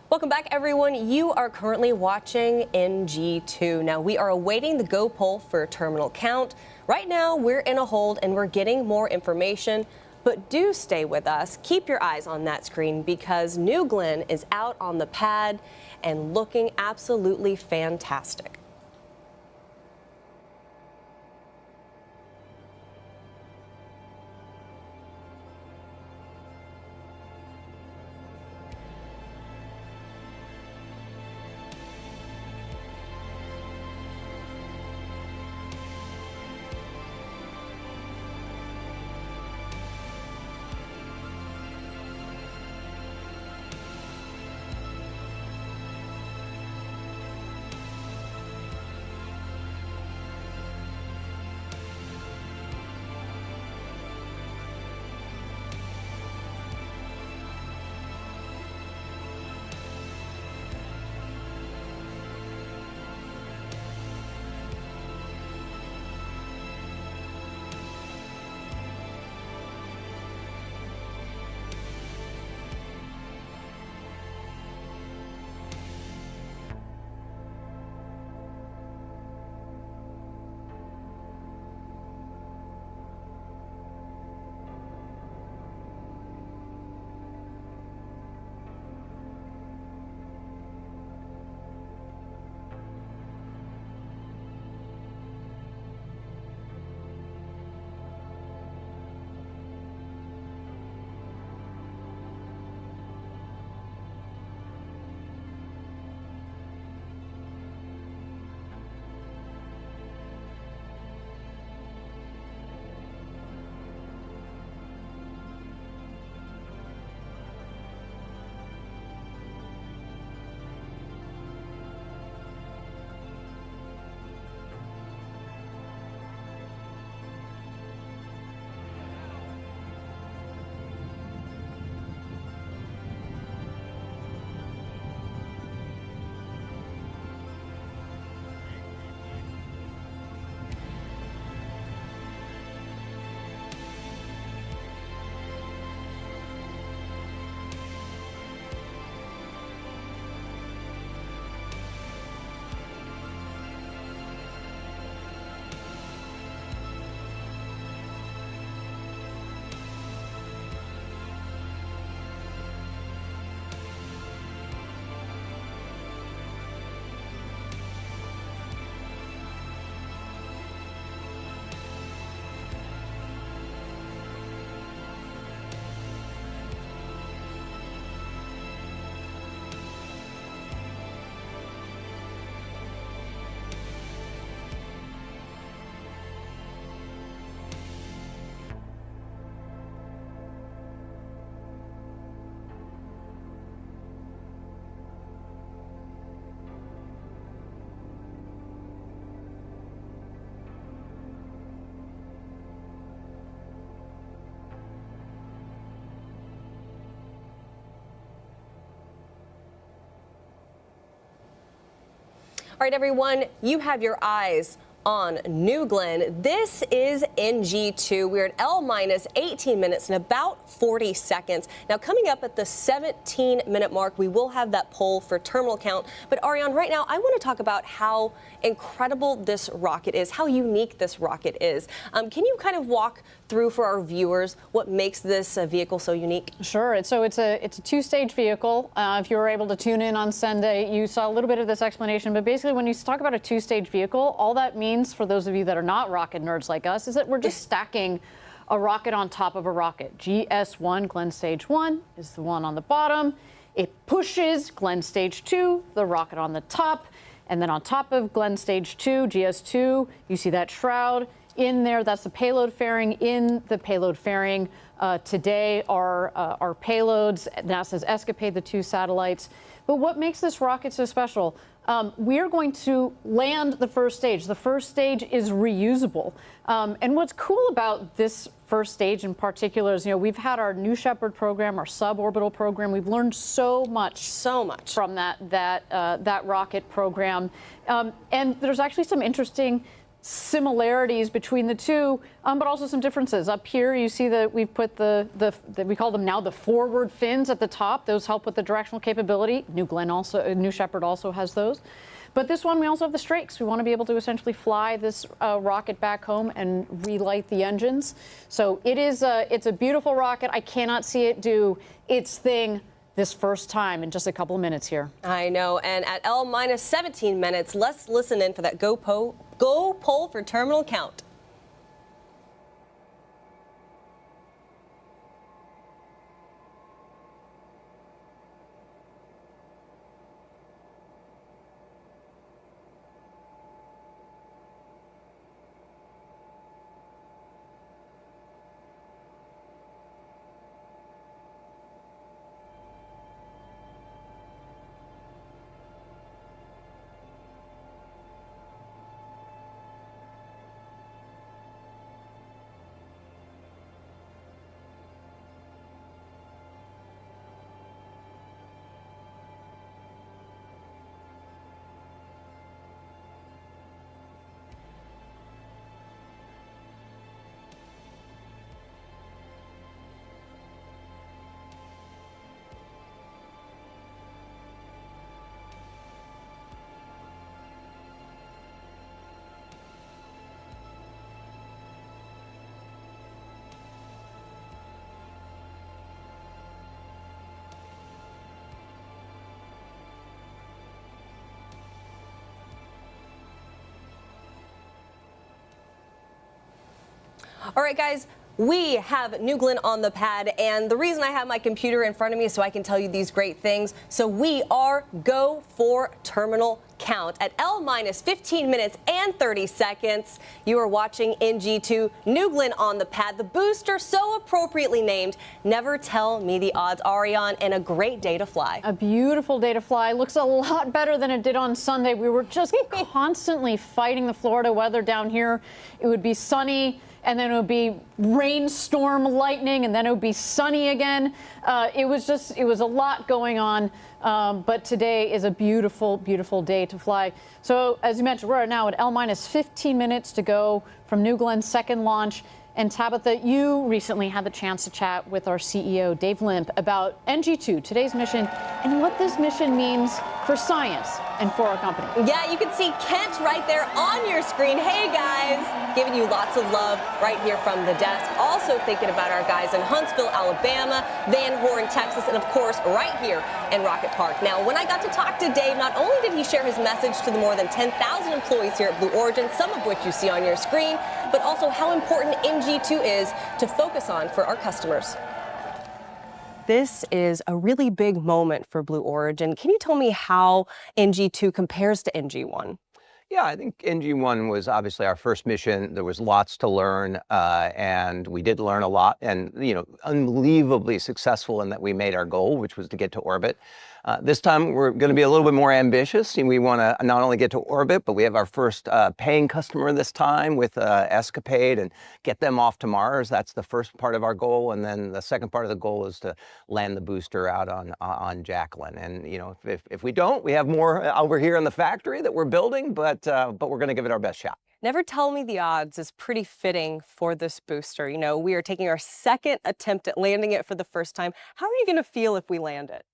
Welcome back, everyone. You are currently watching NG-2. Now, we are awaiting the go poll for terminal count. Right now, we're in a hold and we're getting more information. But do stay with us. Keep your eyes on that screen because New Glenn is out on the pad and looking absolutely fantastic. All right, everyone, you have your eyes on New Glenn. This is NG-2. We're at L minus 18 minutes and about 40 seconds. Now, coming up at the 17-minute mark, we will have that poll for terminal count. But Ariane, right now, I want to talk about how incredible this rocket is, how unique this rocket is. Can you kind of walk through for our viewers what makes this vehicle so unique? Sure. So it's a two-stage vehicle. If you were able to tune in on Sunday, you saw a little bit of this explanation. But basically, when you talk about a two-stage vehicle, all that means, for those of you that are not rocket nerds like us, is that we're just stacking a rocket on top of a rocket. GS1, Glenn Stage 1, is the one on the bottom. It pushes Glenn Stage 2, the rocket on the top. And then on top of Glenn Stage 2, GS2, you see that shroud in there. That's the payload fairing. In the payload fairing today are our payloads, NASA's ESCAPADE, the 2 satellites. But what makes this rocket so special? We're going to land the first stage. The first stage is reusable. And what's cool about this first stage in particular is, we've had our New Shepard program, our suborbital program. We've learned so much from that rocket program. And there's actually some interesting similarities between the two, but also some differences. Up here, you see that we've put we call them now the forward fins at the top. Those help with the directional capability. New Shepard also has those. But this one, we also have the strakes. We want to be able to essentially fly this rocket back home and relight the engines. So it's a beautiful rocket. I cannot see it do its thing this first time in just a couple of minutes here. I know, and at L minus 17 minutes, let's listen in for that go poll for terminal count. All right, guys, we have New Glenn on the pad, and the reason I have my computer in front of me is so I can tell you these great things. So we are go for terminal count. At L minus 15 minutes and 30 seconds, you are watching NG-2, New Glenn on the pad, the booster so appropriately named. Never tell me the odds, Ariane, and a great day to fly. A beautiful day to fly. Looks a lot better than it did on Sunday. We were just constantly fighting the Florida weather down here. It would be sunny, and then it would be rainstorm, lightning, and then it would be sunny again. It was a lot going on, but today is a beautiful, beautiful day to fly. So as you mentioned, we're now at L minus 15 minutes to go from New Glenn's second launch. And Tabitha, you recently had the chance to chat with our CEO, Dave Limp, about NG-2, today's mission, and what this mission means for science and for our company. Yeah, you can see Kent right there on your screen. Hey, guys, giving you lots of love right here from the desk. Also thinking about our guys in Huntsville, Alabama, Van Horn, Texas, and of course, right here in Rocket Park. Now, when I got to talk to Dave, not only did he share his message to the more than 10,000 employees here at Blue Origin, some of which you see on your screen, but also how important NG-2 is to focus on for our customers. This is a really big moment for Blue Origin. Can you tell me how NG-2 compares to NG-1? Yeah, I think NG-1 was obviously our first mission. There was lots to learn, and we did learn a lot, and unbelievably successful in that we made our goal, which was to get to orbit. This time we're going to be a little bit more ambitious, and we want to not only get to orbit, but we have our first paying customer this time with ESCAPADE and get them off to Mars. That's the first part of our goal, and then the second part of the goal is to land the booster out on Jacqueline. And if we don't, we have more over here in the factory that we're building, but we're going to give it our best shot. Never tell me the odds is pretty fitting for this booster. We are taking our second attempt at landing it for the first time. How are you going to feel if we land it?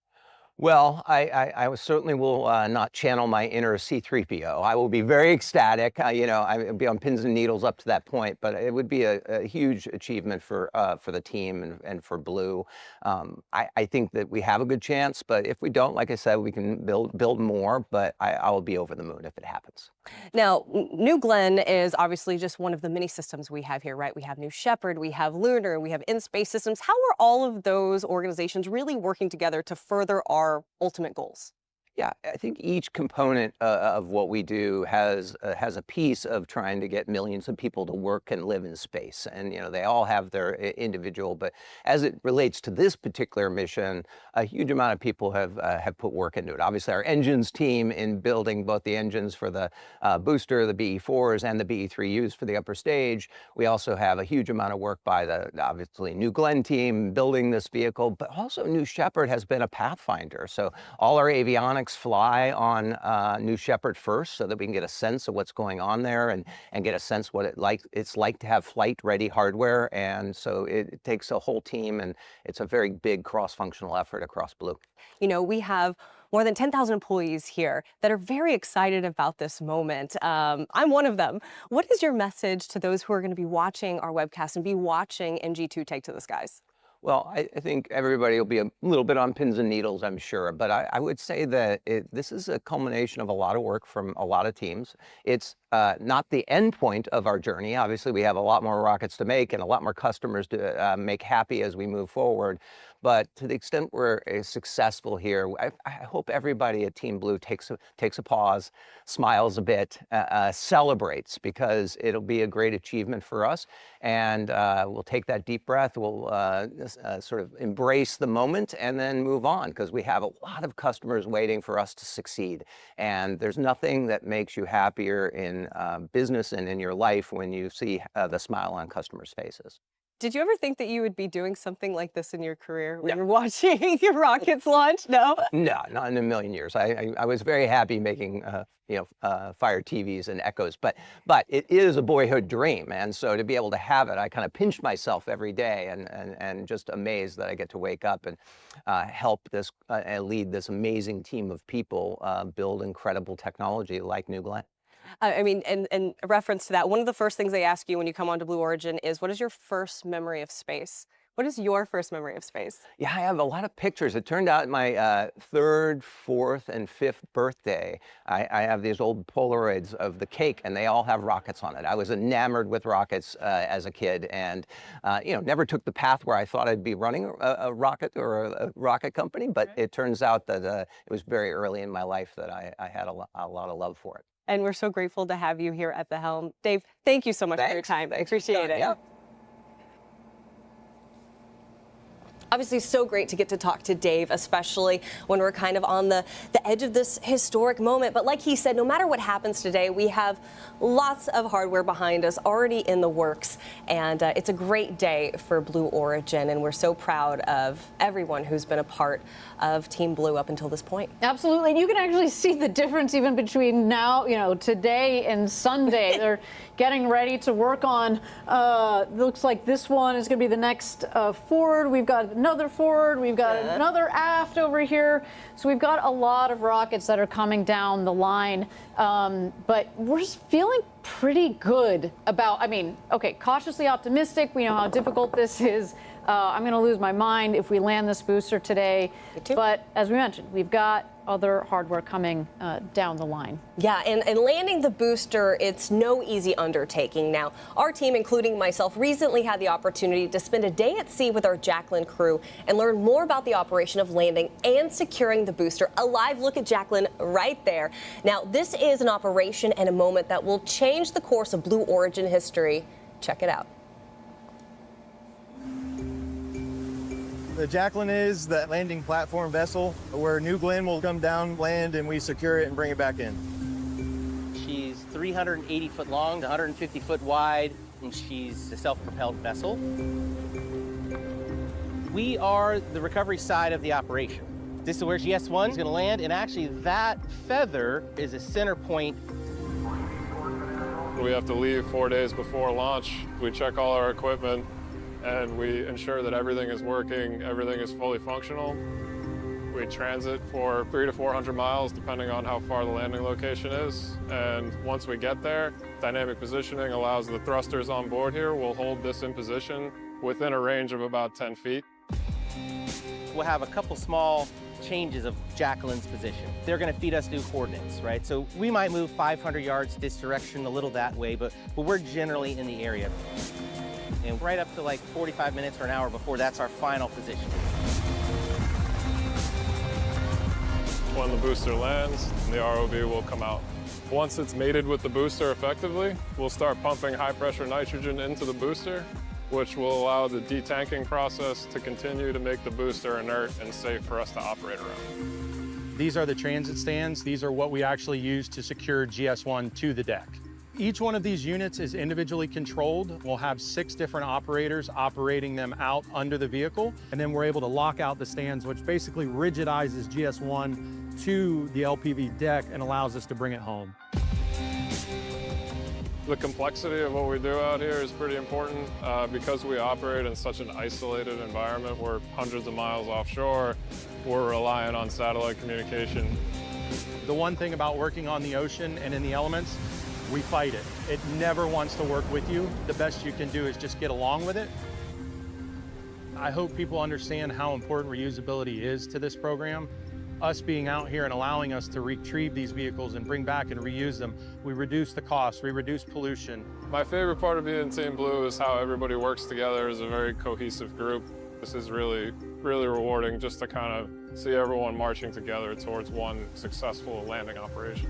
Well, I certainly will not channel my inner C-3PO. I will be very ecstatic. I would be on pins and needles up to that point, but it would be a huge achievement for the team and for Blue. I think that we have a good chance, but if we don't, like I said, we can build more, but I will be over the moon if it happens. Now, New Glenn is obviously just one of the many systems we have here, right? We have New Shepard, we have Lunar, we have In-Space Systems. How are all of those organizations really working together to further our ultimate goals? Yeah, I think each component of what we do has a piece of trying to get millions of people to work and live in space, and they all have their individual. But as it relates to this particular mission, a huge amount of people have put work into it. Obviously, our engines team in building both the engines for the booster, the BE-4s, and the BE-3Us for the upper stage. We also have a huge amount of work by the obviously New Glenn team building this vehicle, but also New Shepard has been a pathfinder. So all our avionics astronauts fly on New Shepard first so that we can get a sense of what's going on there and get a sense what it's like to have flight-ready hardware. And so it takes a whole team, and it's a very big cross-functional effort across Blue. You know, we have more than 10,000 employees here that are very excited about this moment. I'm one of them. What is your message to those who are going to be watching our webcast and be watching NG-2 take to the skies? Well, I think everybody will be a little bit on pins and needles, I'm sure. But I would say that this is a culmination of a lot of work from a lot of teams. It's not the end point of our journey. Obviously, we have a lot more rockets to make and a lot more customers to make happy as we move forward. But to the extent we're successful here, I hope everybody at Team Blue takes a pause, smiles a bit, celebrates, because it'll be a great achievement for us. And we'll take that deep breath, we'll sort of embrace the moment and then move on, because we have a lot of customers waiting for us to succeed. And there's nothing that makes you happier in business and in your life when you see the smile on customers' faces. Did you ever think that you would be doing something like this in your career when you're watching your rockets launch? No? No, not in a million years. I was very happy making Fire TVs and Echoes, but it is a boyhood dream, and so to be able to have it, I kind of pinch myself every day and just amazed that I get to wake up and help this lead this amazing team of people build incredible technology like New Glenn. I mean, and a reference to that, one of the first things they ask you when you come onto Blue Origin is, what is your first memory of space? What is your first memory of space? Yeah, I have a lot of pictures. It turned out my third, fourth, and fifth birthday, I have these old Polaroids of the cake, and they all have rockets on it. I was enamored with rockets as a kid, and never took the path where I thought I'd be running a rocket or a rocket company. But it turns out that it was very early in my life that I had a lot of love for it. And we're so grateful to have you here at the helm. Dave, thank you so much for your time. I appreciate it. Yeah. Obviously, so great to get to talk to Dave, especially when we're kind of on the edge of this historic moment. But like he said, no matter what happens today, we have lots of hardware behind us already in the works. And it's a great day for Blue Origin. And we're so proud of everyone who's been a part of Team Blue up until this point. Absolutely. And you can actually see the difference even between now, today and Sunday. They're getting ready to work on, looks like this one is going to be the next forward. We've got another forward. We've got another aft over here. So we've got a lot of rockets that are coming down the line. But we're just feeling pretty good about, cautiously optimistic. We know how difficult this is. I'm going to lose my mind if we land this booster today. But as we mentioned, we've got other hardware coming down the line. Yeah, and landing the booster, it's no easy undertaking. Now, our team, including myself, recently had the opportunity to spend a day at sea with our Jacqueline crew and learn more about the operation of landing and securing the booster. A live look at Jacqueline right there. Now, this is an operation and a moment that will change the course of Blue Origin history. Check it out. The Jacqueline is the landing platform vessel where New Glenn will come down, land, and we secure it and bring it back in. She's 380 foot long, 150 foot wide, and she's a self-propelled vessel. We are the recovery side of the operation. This is where GS-1 is going to land, and actually that feather is a center point. We have to leave 4 days before launch. We check all our equipment, and we ensure that everything is working, everything is fully functional. We transit for 300 to 400 miles, depending on how far the landing location is. And once we get there, dynamic positioning allows the thrusters on board here will hold this in position within a range of about 10 feet. We'll have a couple small changes of Jacqueline's position. They're going to feed us new coordinates, right? So we might move 500 yards this direction, a little that way, but we're generally in the area. And right up to like 45 minutes or an hour before, that's our final position. When the booster lands, the ROV will come out. Once it's mated with the booster effectively, we'll start pumping high-pressure nitrogen into the booster, which will allow the detanking process to continue to make the booster inert and safe for us to operate around. These are the transit stands. These are what we actually use to secure GS-1 to the deck. Each one of these units is individually controlled. We'll have 6 different operators operating them out under the vehicle, and then we're able to lock out the stands, which basically rigidizes GS1 to the LPV deck and allows us to bring it home. The complexity of what we do out here is pretty important because we operate in such an isolated environment. We're hundreds of miles offshore. We're reliant on satellite communication. The one thing about working on the ocean and in the elements, we fight it. It never wants to work with you. The best you can do is just get along with it. I hope people understand how important reusability is to this program. Us being out here and allowing us to retrieve these vehicles and bring back and reuse them, we reduce the cost, we reduce pollution. My favorite part of being Team Blue is how everybody works together as a very cohesive group. This is really, really rewarding just to kind of see everyone marching together towards one successful landing operation.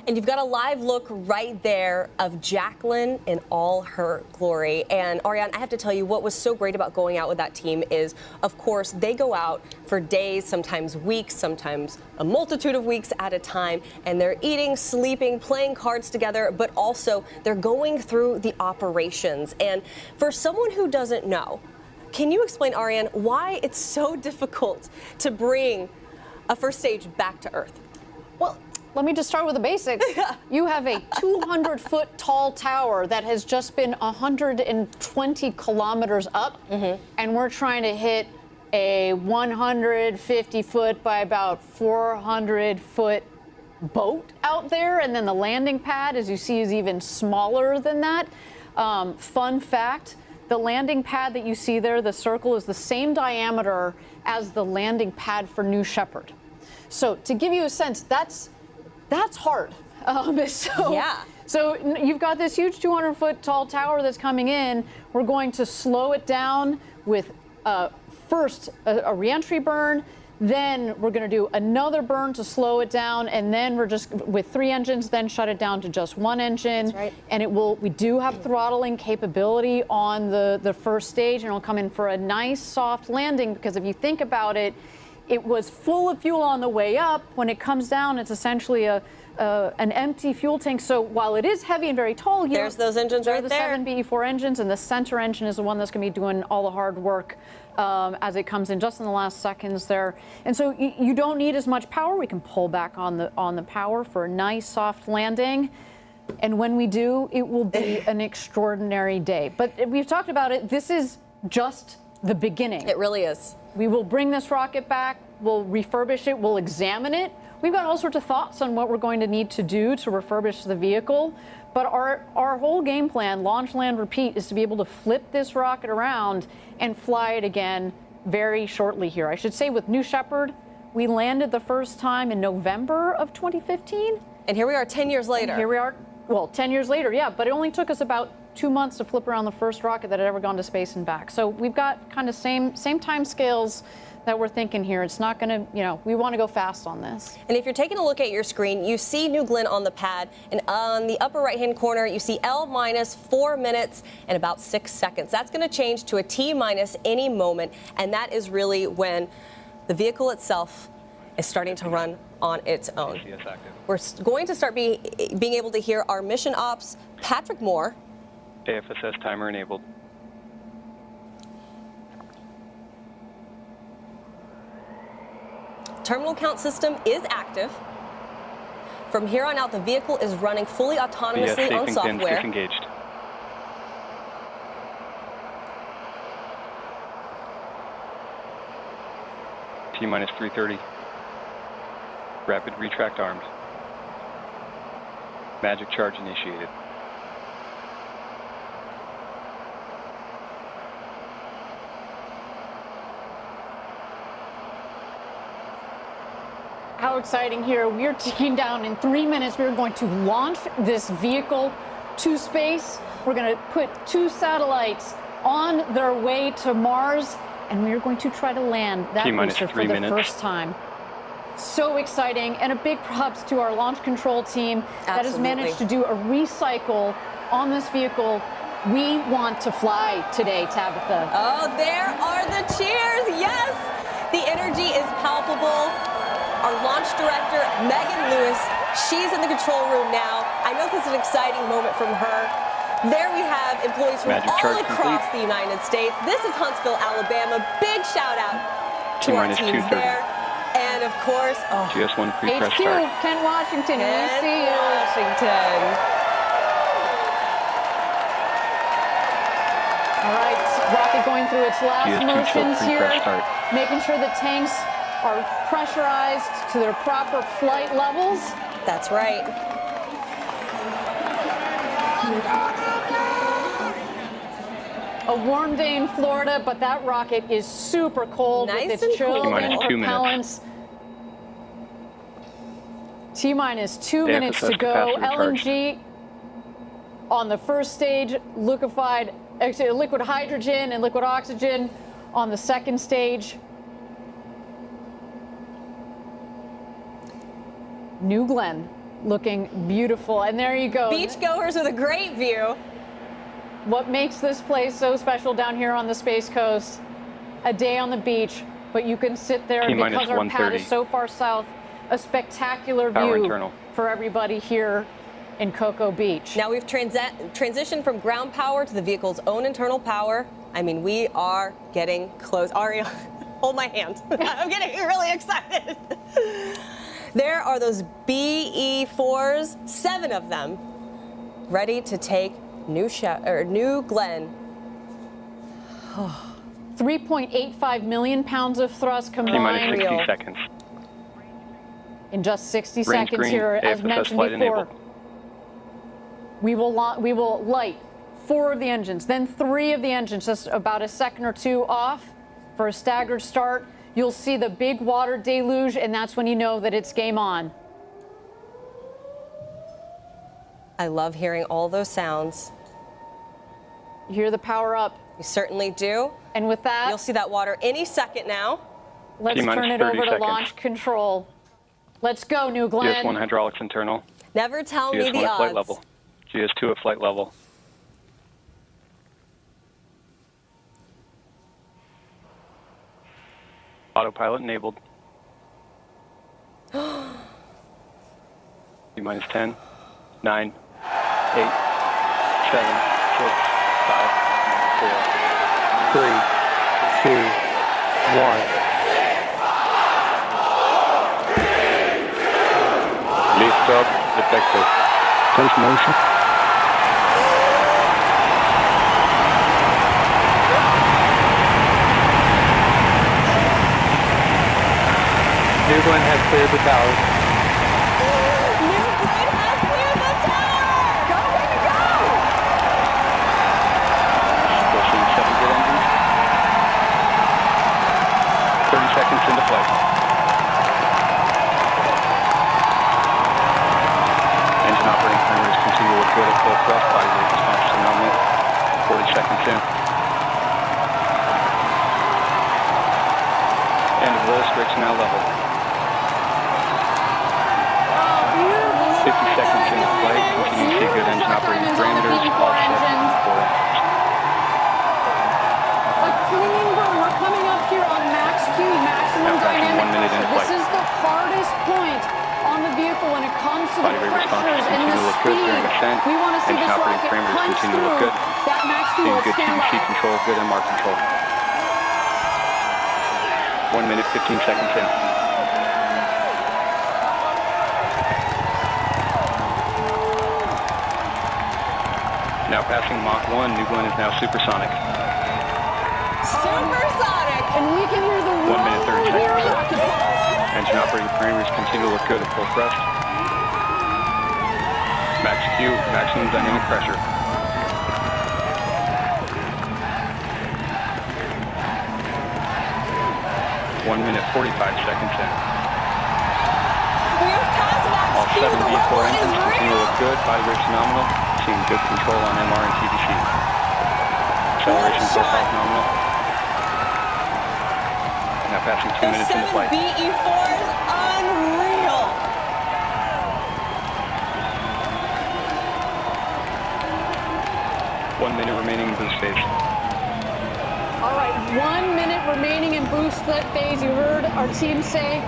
And you've got a live look right there of Jacqueline in all her glory. And Ariane, I have to tell you, what was so great about going out with that team is, of course, they go out for days, sometimes weeks, sometimes a multitude of weeks at a time, and they're eating, sleeping, playing cards together, but also they're going through the operations. And for someone who doesn't know, can you explain, Ariane, why it's so difficult to bring a first stage back to Earth? Well, let me just start with the basics. You have a 200-foot tall tower that has just been 120 kilometers up, and we're trying to hit a 150-foot by about 400-foot boat out there, and then the landing pad, as you see, is even smaller than that. Fun fact, the landing pad that you see there, the circle, is the same diameter as the landing pad for New Shepard. So to give you a sense, that's hard. So you've got this huge 200-foot tall tower that's coming in. We're going to slow it down with first a reentry burn, then we're going to do another burn to slow it down, and then we're just with 3 engines, then shut it down to just 1 engine. That's right. And we do have throttling capability on the first stage, and it'll come in for a nice soft landing, because if you think about it, it was full of fuel on the way up. When it comes down, it's essentially an empty fuel tank. So while it is heavy and very tall here, there's those engines right there. There are the 7 BE4 engines, and the center engine is the one that's going to be doing all the hard work as it comes in just in the last seconds there. And so you don't need as much power. We can pull back on the power for a nice soft landing. And when we do, it will be an extraordinary day. But we've talked about it. This is just the beginning. It really is. We will bring this rocket back, we'll refurbish it, we'll examine it. We've got all sorts of thoughts on what we're going to need to do to refurbish the vehicle. But our whole game plan, launch, land, repeat, is to be able to flip this rocket around and fly it again very shortly here. I should say with New Shepard, we landed the first time in November of 2015. And here we are 10 years later. And here we are, well, 10 years later, yeah, but it only took us about 2 months to flip around the first rocket that had ever gone to space and back. So we've got kind of same time scales that we're thinking here. It's not going to, we want to go fast on this. And if you're taking a look at your screen, you see New Glenn on the pad, and on the upper right-hand corner, you see L minus 4 minutes and about 6 seconds. That's going to change to a T minus any moment, and that is really when the vehicle itself is starting to run on its own. We're going to start being able to hear our mission ops, Patrick Moore. AFSS timer enabled. Terminal count system is active. From here on out, the vehicle is running fully autonomously on software. Disengaged. T minus 330. Rapid retract armed. Magic charge initiated. How exciting here. We're ticking down in 3 minutes. We're going to launch this vehicle to space. We're going to put 2 satellites on their way to Mars, and we're going to try to land that booster for the first time. So exciting, and a big props to our launch control team that has managed to do a recycle on this vehicle. We want to fly today, Tabitha. Oh, there are the cheers, yes! The energy is palpable. Our launch director, Megan Lewis, she's in the control room now. I know this is an exciting moment from her. There we have employees from all across the United States. This is Huntsville, Alabama. Big shout out to our teams there. And of course, GS1 pre-press HQ, start. Ken Washington, we Ken see you. Washington. All right, rocket going through its last GS2 motions still here, pre-press start. making sure the tanks are pressurized to their proper flight levels. That's right. A warm day in Florida, but that rocket is super cold Nice with and its chilled cool. in propellants. T-minus 2 minutes to go. LNG on the first stage, liquid hydrogen and liquid oxygen on the second stage. New Glenn looking beautiful. And there you go. Beachgoers with a great view. What makes this place so special down here on the Space Coast? A day on the beach, but you can sit there because our pad is so far south. A spectacular view for everybody here in Cocoa Beach. Now we've transitioned from ground power to the vehicle's own internal power. I mean, we are getting close. Aria, hold my hand. I'm getting really excited. There are those BE-4s, 7 of them, ready to take New Glenn. 3.85 million pounds of thrust combined. T-minus 60 seconds. In just 60 Range seconds green, here, as AFSS mentioned flight before. enabled. We will light 4 of the engines, then 3 of the engines, just about a second or 2 off for a staggered start. You'll see the big water deluge, and that's when you know that it's game on. I love hearing all those sounds. You hear the power up. You certainly do. And with that, you'll see that water any second now. Let's turn it over to launch control. Let's go, New Glenn. GS1 hydraulics internal. Never tell me the GS1 at flight odds. level. GS2 at flight level. Autopilot enabled. T-minus 10, 9, 8, 7, 6, 5, 4, 3, 2, 1. Lift up, detected. First motion. New Glenn has cleared the tower. New Glenn has cleared the tower! Go, way to go! Still seeing 7 good engines. 30 seconds into flight. Engine operating parameters continue to look good at full thrust. Body weight response to nominal. 40 seconds in. End of low strakes now level. 50 seconds into flight. Continue to see good engine operating parameters. All set. 4 engines. A clean burn. We're coming up here on max Q, maximum dynamic pressure. This is the hardest point on the vehicle when it comes to the pressures and the speed. We want to see this rocket punch through that max Q. Let's Good stand TC by. control, good MR control. 1 minute, 15 seconds in. Now passing Mach 1, New Glenn is now supersonic. Supersonic! And we can hear the 1 minute, 30 roar here. seconds. Engine operating parameters continue to look good at full thrust. Max Q, maximum dynamic pressure. One minute, 45 seconds in. All 7 V4 engines continue to look good. Body rate's nominal. Seeing good control on MR and TDC. Acceleration profile nominal. Now passing 2 minutes into flight. BE-4 is unreal. One minute remaining in boost stage. All right, 1 minute remaining in boost phase. You heard our team say.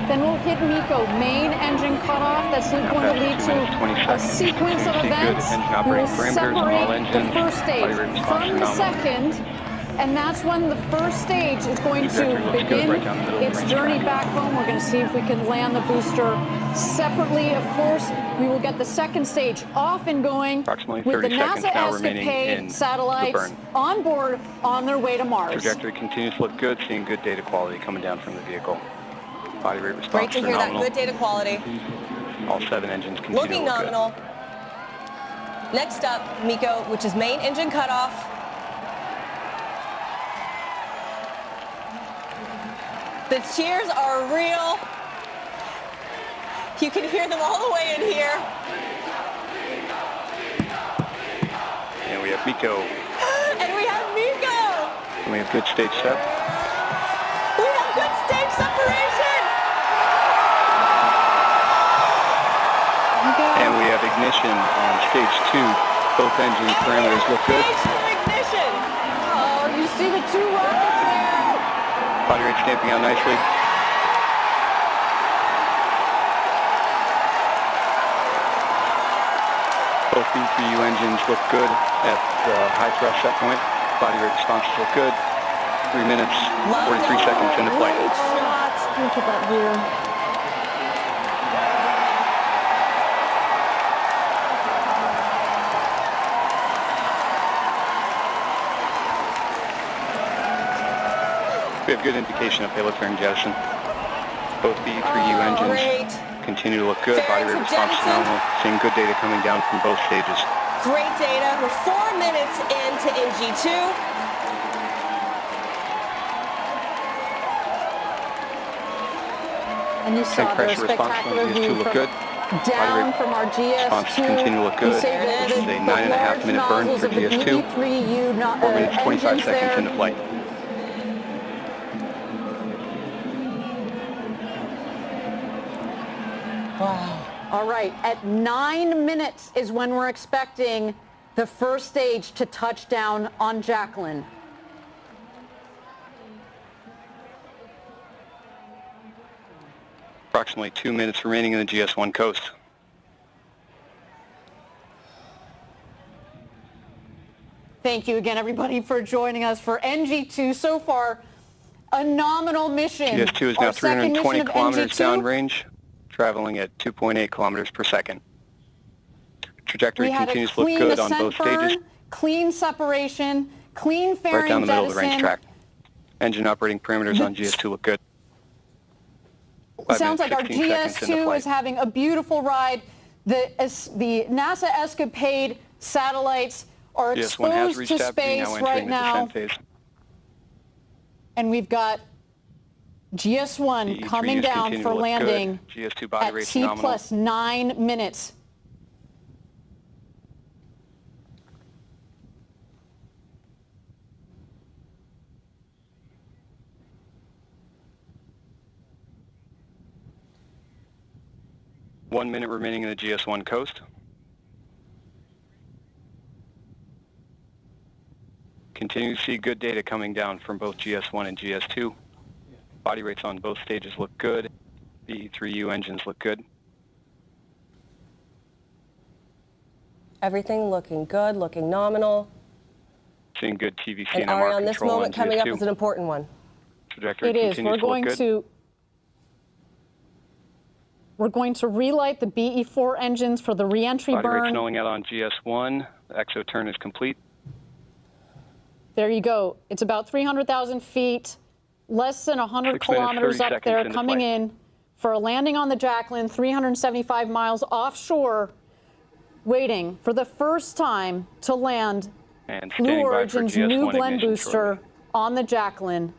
Then we'll hit MECO, main engine cutoff. That's going to lead to a sequence of events. We will separate the first stage from the second, and that's when the first stage is going to begin its journey back home. We're going to see if we can land the booster separately. Of course, we will get the second stage off and going with the NASA ESCAPADE satellites on board on their way to Mars. Trajectory continues to look good, seeing good data quality coming down from the vehicle. Body rate response Great to hear phenomenal. that good data quality. All 7 engines continue Looking to look nominal. Next up, MECO, which is main engine cutoff. The cheers are real. You can hear them all the way in here. And we have MECO. And we have MECO. And we have good stage set. We have good stage separation. And we have ignition on stage 2. Both engine parameters look good. Ignition. Oh, you see the 2 rockets there. Body rate stamping out nicely. Both B3U engines look good at the high thrust set point. Body rate responses look good. 3 minutes, 43 seconds into flight. Great shot. Look at that view. We have good indication of payload fairing jettison. Both B3U engines continue to look good. Body rate response phenomenal. Seeing good data coming down from both stages. Great data. We're 4 minutes into NG-2. And you saw the spectacular view look good. Down from our GS2. Continue to look good. This is a 9.5 minute burn for GS2. 4 minutes, 25 seconds into flight. Wow. All right, at 9 minutes is when we're expecting the first stage to touch down on Jacqueline. Approximately 2 minutes remaining in the GS1 coast. Thank you again, everybody, for joining us for NG-2. So far, a nominal mission. GS2 is now 320 kilometers downrange, traveling at 2.8 kilometers per second. Trajectory continues to look good on both stages. Clean separation, clean fairing right down the middle of the range jettison. track. Engine operating parameters on GS2 look good. Sounds like our GS2 is having a beautiful ride. The NASA ESCAPADE satellites are exposed to space right now. And we've got GS1 coming down for landing GS2 body at rate T phenomenal. plus 9 minutes. One minute remaining in the GS1 coast. Continue to see good data coming down from both GS1 and GS2. Body rates on both stages look good. The B3U engines look good. Everything looking good, looking nominal. Seeing good TVC And and Ari, MR on this control moment on coming up GS2. is an important one. Trajectory It is. continues to look good. We're going to relight the BE4 engines for the re-entry Body rate burn. snowing out on GS1. The exoturn is complete. There you go. It's about 300,000 feet, less than 100 6 minutes, kilometers 30 up there, seconds into coming flight. in for a landing on the Jacqueline, 375 miles offshore, waiting for the first time to land And Blue standing by for Origin's GS1 New Glenn ignition booster shortly. on the Jacqueline.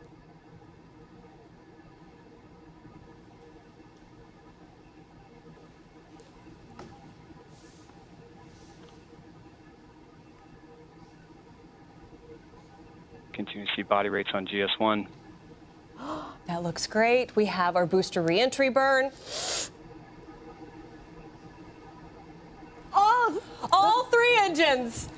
Continue to see body rates on GS1. That looks great. We have our booster re-entry burn. All 3 engines.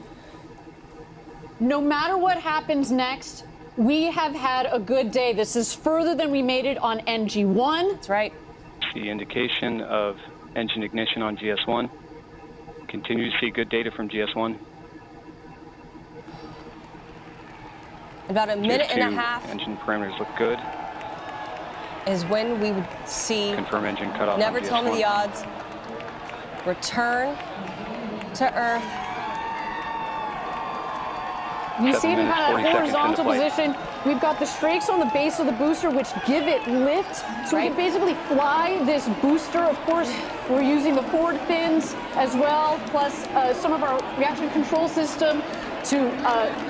No matter what happens next, we have had a good day. This is further than we made it on NG-1. That's right. See indication of engine ignition on GS1. Continue to see good data from GS1. About a minute and a GS2 half engine parameters look good. is when we would see. Confirm engine cutoff. Never on tell me GS1. the odds. Return to Earth. You 7 see it in minutes, kind of 40 seconds horizontal into flight. position. We've got the strakes on the base of the booster, which give it lift. So we can basically fly this booster. Of course, we're using the forward fins as well, plus some of our reaction control system to,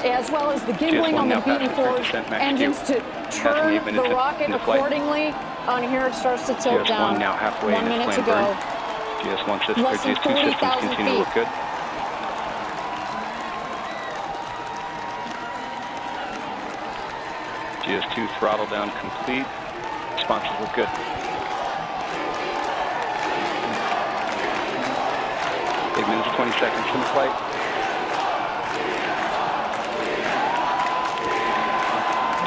as well as the gimbling GS1 on the now passes beating forward 30% max engines Q. to turn 8 minutes the rocket into flight. accordingly. On here, it starts to tilt GS1 down. now halfway 1 in its minute to planned go. burn. GS1 systems, Less than GS2 systems 40,000 continue to look feet. good. GS2 throttle down complete. Responses look good. Eight minutes, 20 seconds in flight.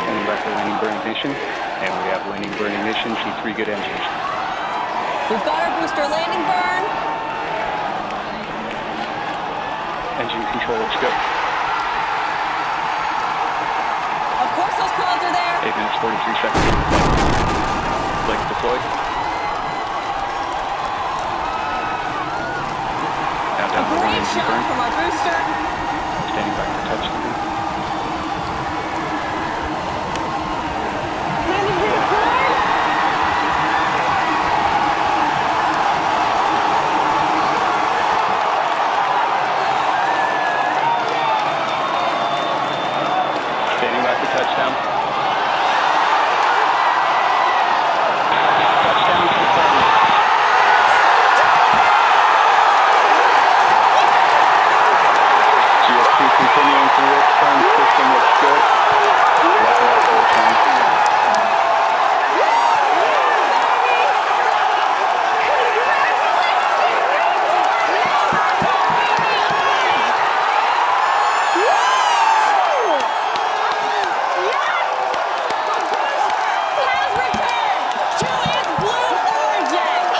Standing back for landing burn ignition. And we have landing burn ignition. See 3 good engines. We've got our booster landing burn. Engine control looks good. Of course those clouds are there. 8 minutes, 43 seconds in flight. Legs deployed. Now down to one Great engine shot burn. from our booster. Standing back for touchdown. Standing back for touchdown. Touchdown to the party. GS2 continuing through its turn. System looks good. Level up full time.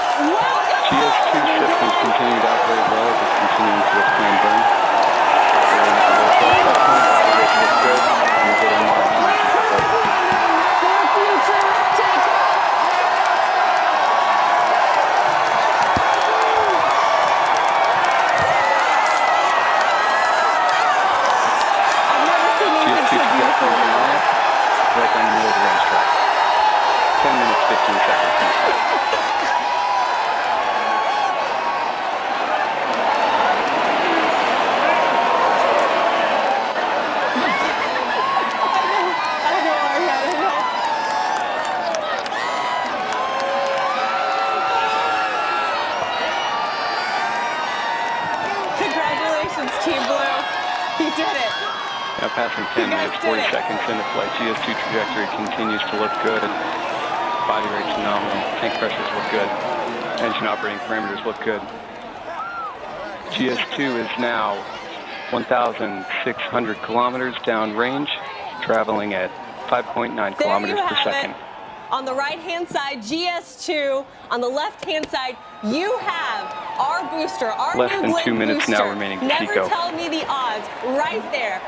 GS2 systems continue to operate well, just continuing to its planned burn. Operating at the low thrust set point, vibration looks good, and good MR right down the middle of the racetrack. 10 minutes, 15 seconds. Congratulations, Team Blue. You did it. Now passing 10 minutes, 40 seconds into flight. GS2 trajectory continues to look good. Body rate's phenomenal. Tank pressures look good. Engine operating parameters look good. GS2 is now 1,600 kilometers downrange, traveling at 5.9 kilometers per second. On the right-hand side, GS2. On the left-hand side, you have our booster, our Less new than Glenn 2 minutes booster. now remaining to Never Pico. tell me the odds, right there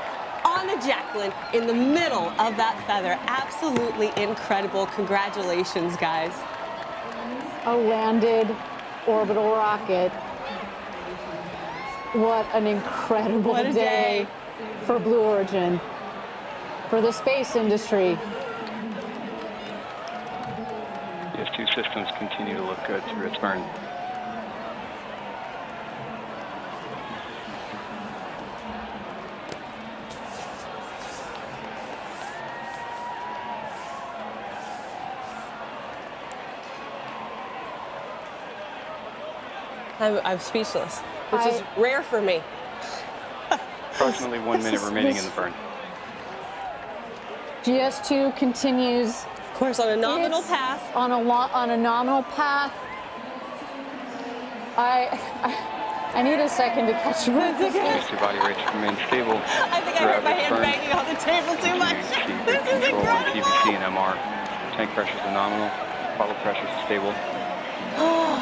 on the Jacqueline in the middle of that feather. Absolutely incredible. Congratulations, guys. A landed orbital rocket. What an incredible What a day. for Blue Origin, for the space industry. GS2 systems continue to look good through its burn. I'm speechless, which is rare for me. Approximately 1 minute remaining in the burn. GS2 continues. Of course, on a nominal path. On a nominal path. I I need a second to catch my breath. Your body rates remain stable. I think I hurt my hand banging on the table too much. This is incredible. TVC and MR. Tank pressures are nominal. Bottle pressures are stable. Oh,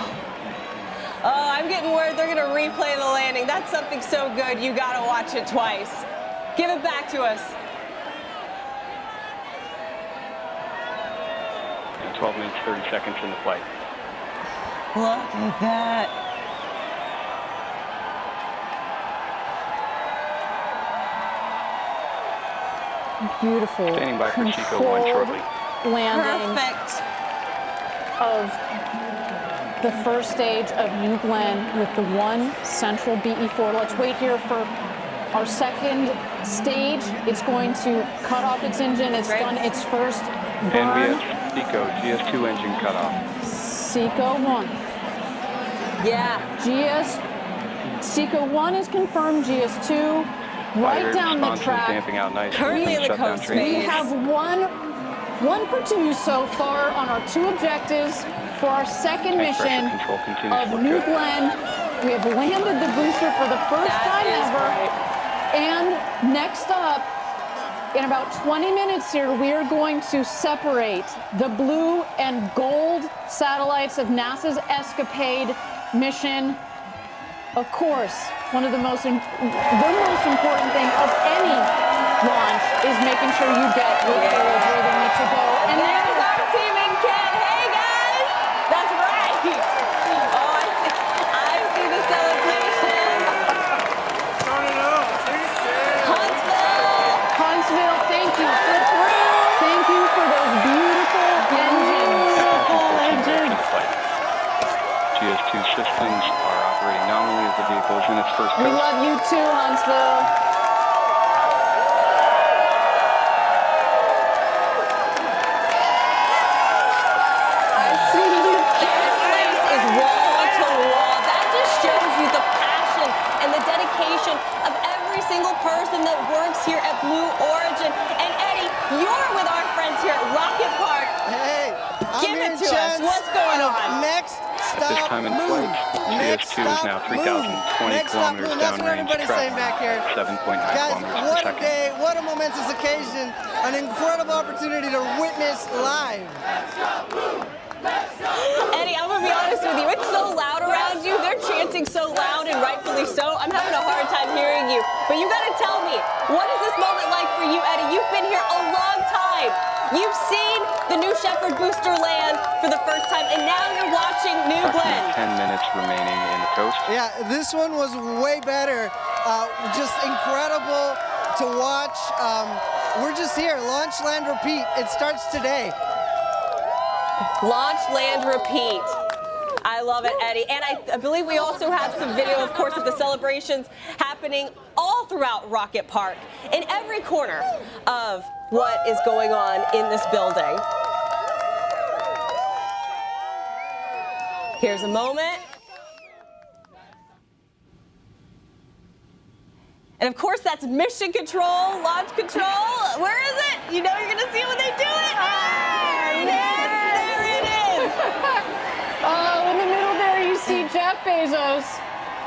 I'm getting word they're going to replay the landing. That's something so good, you got to watch it twice. Give it back to us. 12 minutes, 30 seconds in the flight. Look at that. Beautiful. Standing by for Chico 1 shortly. Landing Perfect. of the first stage of New Glenn with the one central BE4. Let's wait here for our second stage. It's going to cut off its engine. It's done its first burn. And we have Seco GS2 engine cutoff. Seco 1. Yeah. Seco 1 is confirmed. GS2 right down the track. Damping out nice. Currently in the coast phase. We have one for two so far on our two objectives for our second mission of New Glenn. We have landed the booster for the first time ever. And next up, in about 20 minutes here, we are going to separate the blue and gold satellites of NASA's ESCAPADE mission. Of course, the most important thing of any launch is making sure you get your payloads where they need to go. And there's our team in Ken. Hey guys, that's right. Oh, I see the celebration. Huntsville, thank you. Thank you for those beautiful engines. GS2 systems are operating nominally as the vehicle is in its first We coast. love you too, Huntsville. I see you. That place is wall to wall. That just shows you the passion and the dedication of every single person that works here at Blue Origin. And Eddie, you're with our friends here at Rocket Park. Hey, give it to us. What's going on? Next stop, This time in flight, GS2 is now 3,020 kilometers That's what downrange, everybody's saying back here. 7.9 Guys, kilometers per what a second. day, what a momentous occasion, an incredible opportunity to witness live. Eddie, I'm going to be honest with you. It's so loud around you. They're chanting so loud, and rightfully so. I'm having a hard time hearing you. But you got to tell me, what is this moment like for you, Eddie? You've been here a long time. You've seen the New Shepard booster land for the first time, and now you're watching New Glenn. 10 minutes remaining in the coast. Yeah, this one was way better. Just incredible to watch. We're just here, launch, land, repeat. It starts today. Launch, land, repeat. I love it, Eddie. And I believe we also have some video, of course, of the celebrations happening all throughout Rocket Park, in every corner of what is going on in this building. Here's a moment. And of course, that's mission control, launch control. Where is it? You know you're going to see it when they do it. There it is. Oh, in the middle there, you see Jeff Bezos,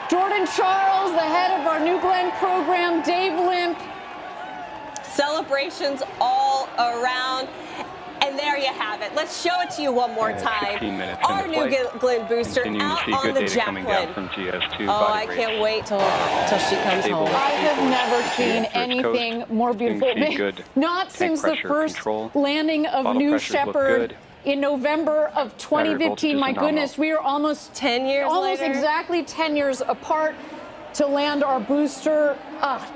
Jordan Charles, the head of our New Glenn program, Dave Limp. Celebrations all around. And there you have it. Let's show it to you one more time. 15 minutes Our New Glenn booster out on the Jacqueline. From GS2 Oh, I can't wait till she comes home. I have never seen anything more beautiful. Not since the first landing of New Shepard in November of 2015. My goodness, we are almost 10 years almost later. Exactly 10 years apart to land our booster.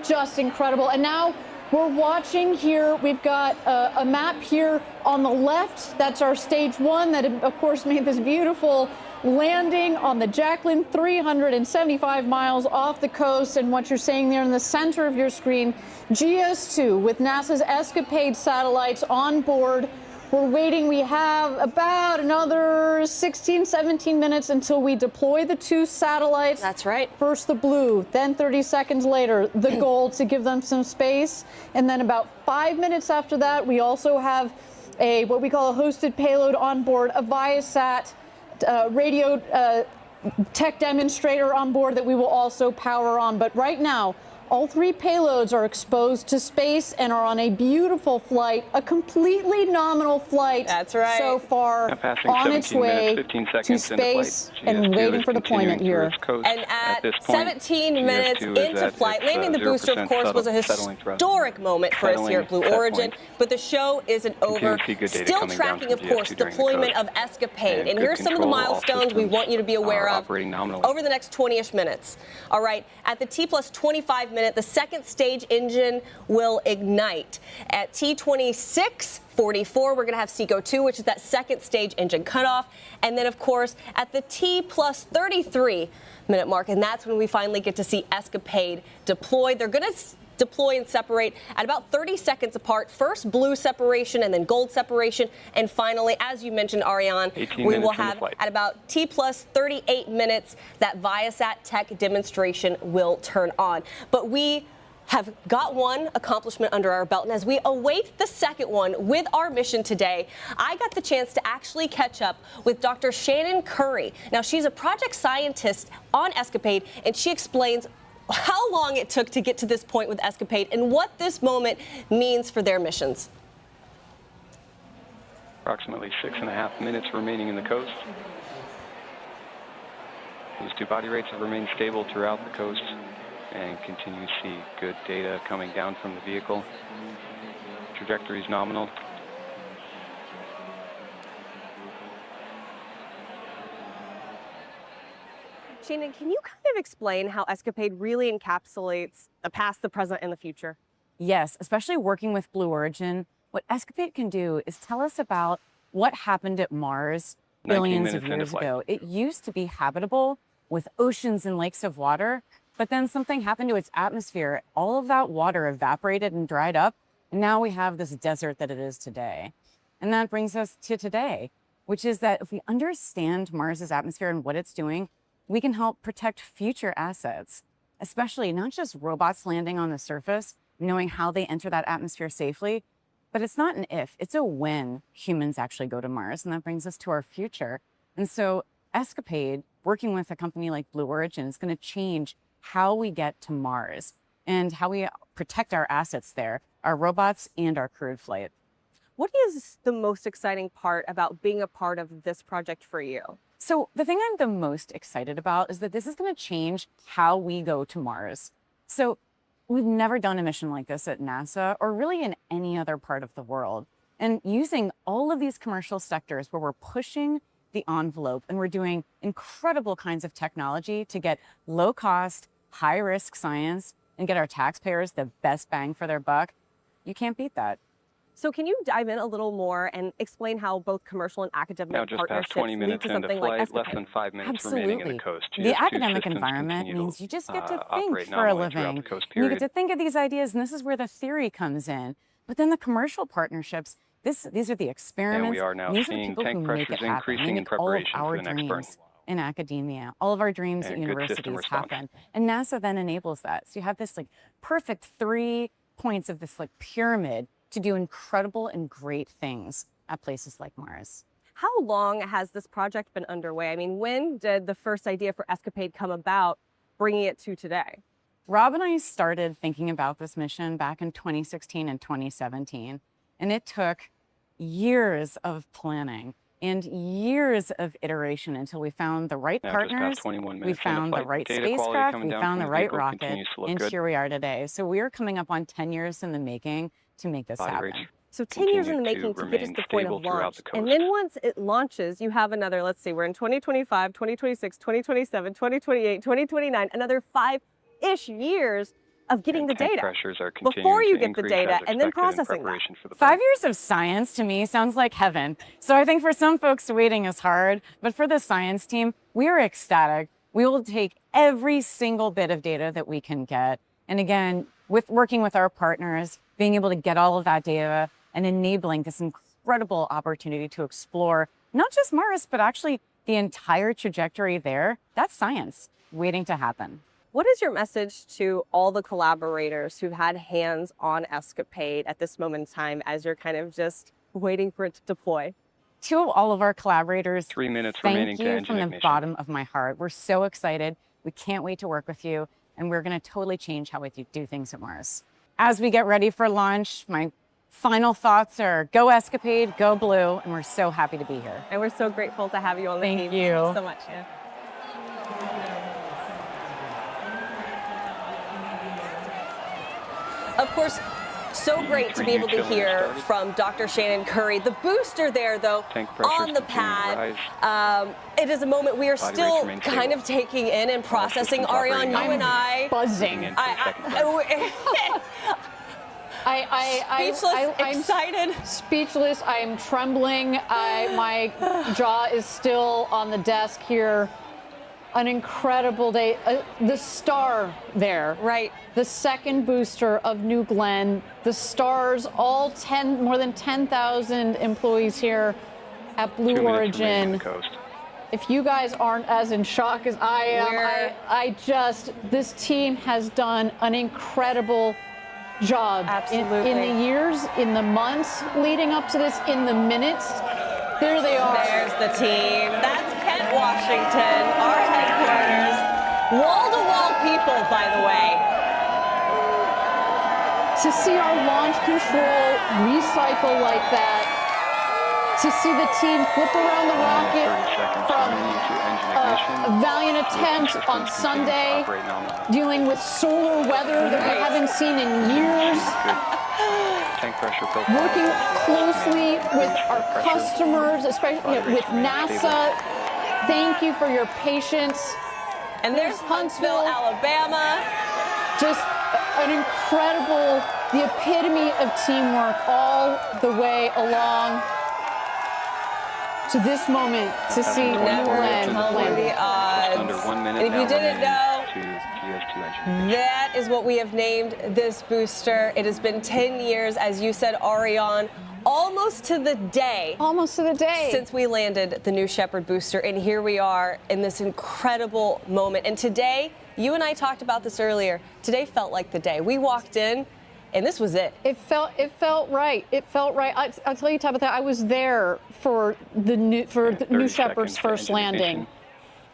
Just incredible. And now we're watching here. We've got a map here on the left. That's our stage one that, of course, made this beautiful landing on the Jacqueline, 375 miles off the coast. And what you're seeing there in the center of your screen, GS2 with NASA's ESCAPADE satellites on board. We're waiting. We have about another 16, 17 minutes until we deploy the two satellites. That's right. First the blue, then 30 seconds later, the gold to give them some space. And then about 5 minutes after that, we also have what we call a hosted payload on board, a Viasat radio tech demonstrator on board that we will also power on. But right now, all 3 payloads are exposed to space and are on a beautiful flight, a completely nominal flight. That's right. So far on its way to space and waiting for deployment here. And at 17 minutes into flight, landing the booster, of course, was a historic moment for us here at Blue Origin. But the show isn't over. Still tracking, of course, deployment of ESCAPADE. And here's some of the milestones we want you to be aware of over the next 20-ish minutes. All right, at the T+25 minute, the second stage engine will ignite. At T26:44, we're going to have SECO-2, which is that second stage engine cutoff. And then, of course, at the T+33 minute mark, and that's when we finally get to see ESCAPADE deploy. They're going to deploy and separate at about 30 seconds apart. First blue separation and then gold separation. And finally, as you mentioned, Ariane, we will have at about T+38 minutes that Viasat tech demonstration will turn on. But we have got one accomplishment under our belt, and as we await the second one with our mission today, I got the chance to actually catch up with Dr. Shannon Curry. Now, she's a project scientist on ESCAPADE, and she explains how long it took to get to this point with ESCAPADE and what this moment means for their missions. Approximately 6.5 minutes remaining in the coast. These 2 body rates have remained stable throughout the coast and continue to see good data coming down from the vehicle. Trajectory is nominal. Shannon, can you kind of explain how ESCAPADE really encapsulates the past, the present, and the future? Yes, especially working with Blue Origin. What ESCAPADE can do is tell us about what happened at Mars billions of years ago. It used to be habitable with oceans and lakes of water, but then something happened to its atmosphere. All of that water evaporated and dried up, and now we have this desert that it is today. And that brings us to today, which is that if we understand Mars's atmosphere and what it's doing, we can help protect future assets, especially not just robots landing on the surface, knowing how they enter that atmosphere safely, but it's not an if, it's a when humans actually go to Mars, and that brings us to our future. And so ESCAPADE, working with a company like Blue Origin, is going to change how we get to Mars and how we protect our assets there, our robots and our crewed flight. What is the most exciting part about being a part of this project for you? So the thing I'm the most excited about is that this is going to change how we go to Mars. So we've never done a mission like this at NASA or really in any other part of the world. And using all of these commercial sectors where we're pushing the envelope and we're doing incredible kinds of technology to get low cost, high risk science and get our taxpayers the best bang for their buck, you can't beat that. So can you dive in a little more and explain how both commercial and academic now just partnerships past 20 minutes lead to into something flight, like less than 5 minutes Absolutely. remaining in the coast. The academic environment means you just get to think for a living. You get to think of these ideas, and this is where the theory comes in. But then the commercial partnerships, these are the experiments. And we are now these seeing are the people tank who make pressures it happen. increasing in preparation all for of the our next burn. dreams in academia, all of our dreams at universities happen. And NASA then enables that. So you have this like perfect 3 points of this like pyramid to do incredible and great things at places like Mars. How long has this project been underway? I mean, when did the first idea for ESCAPADE come about, bringing it to today? Rob and I started thinking about this mission back in 2016 and 2017, and it took years of planning and years of iteration until we found the right partners, we found the right spacecraft, we found the right rocket, and here we are today. So we are coming up on 10 years in the making to make this happen. So 10 years in the making to get us to the point of launch. And then once it launches, you have another, let's see, we're in 2025, 2026, 2027, 2028, 2029, another 5-ish years of getting the data before you get the data and then processing that. 5 years of science to me sounds like heaven. So I think for some folks waiting is hard, but for the science team, we are ecstatic. We will take every single bit of data that we can get. And again, with working with our partners, being able to get all of that data and enabling this incredible opportunity to explore not just Mars, but actually the entire trajectory there, that's science waiting to happen. What is your message to all the collaborators who've had hands on ESCAPADE at this moment in time as you're kind of just waiting for it to deploy? to all of our collaborators, 3 minutes remaining thank to you engine from the ignition. bottom of my heart. We're so excited. We can't wait to work with you, and we're going to totally change how we do things at Mars. As we get ready for launch, my final thoughts are go Escapade, go Blue, and we're so happy to be here. And we're so grateful to have you on the team. Thank you so much. Yeah. Of course, so great to be able to hear from Dr. Shannon Curry. The booster there, though, on the pad. It is a moment we are still kind of taking in and processing. Ariane, you and I. Buzzing. Speechless, excited. Speechless. I am trembling. My jaw is still on the desk here. An incredible day. The star there. Right. The second booster of New Glenn. The stars, all more than 10,000 employees here at Blue Origin. If you guys aren't as in shock as I am, this team has done an incredible job. Absolutely. In the years, in the months leading up to this, in the minutes. There they are. There's the team. That's Kent, Washington, our headquarters. Wall-to-wall people, by the way. To see our launch control recycle like that, to see the team flip around the rocket from a valiant attempt on Sunday, dealing with solar weather that we haven't seen in years. Tank pressure profile. Working closely with our customers, especially with NASA. Thank you for your patience. And there's Huntsville, Alabama. Just an incredible, the epitome of teamwork all the way along to this moment to see New Glenn land. The odds. Under 1 minute. And if you didn't know, GS2 engine. that is what we have named this booster. It has been 10 years, as you said, Ariane, almost to the day. Almost to the day. Since we landed the New Shepard booster, and here we are in this incredible moment. And today, you and I talked about this earlier. Today felt like the day. We walked in, and this was it. It felt right. It felt right. I'll tell you, Tabitha, I was there for the New Shepard's first landing.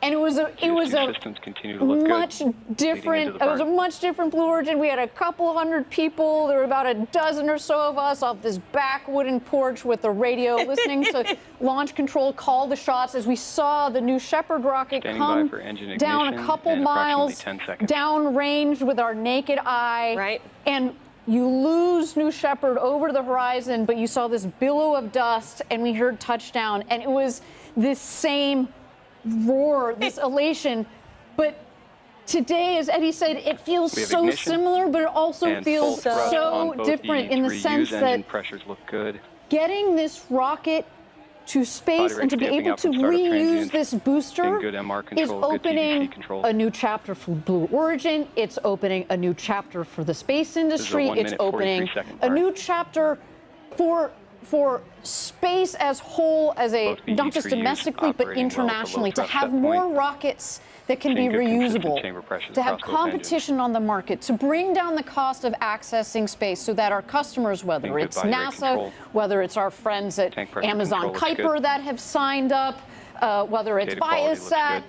And it was a much different. It was a much different Blue Origin. We had a couple hundred people. There were about a dozen or so of us off this back wooden porch with the radio, listening to launch control call the shots as we saw the New Shepard rocket come down a couple miles downrange with our naked eye. Right. And you lose New Shepard over the horizon, but you saw this billow of dust, and we heard touchdown, and it was this same roar, this elation. But today, as Eddie said, it feels so similar, but it also feels so different in the sense that pressures look good. Getting this rocket to space and to be able to reuse this booster is opening a new chapter for Blue Origin. It's opening a new chapter for the space industry. It's opening a new chapter for space as whole, as not just domestically but internationally, to have more rockets that can be reusable, to have competition on the market, to bring down the cost of accessing space so that our customers, whether it's NASA, whether it's our friends at Amazon Kuiper that have signed up, whether it's Viasat,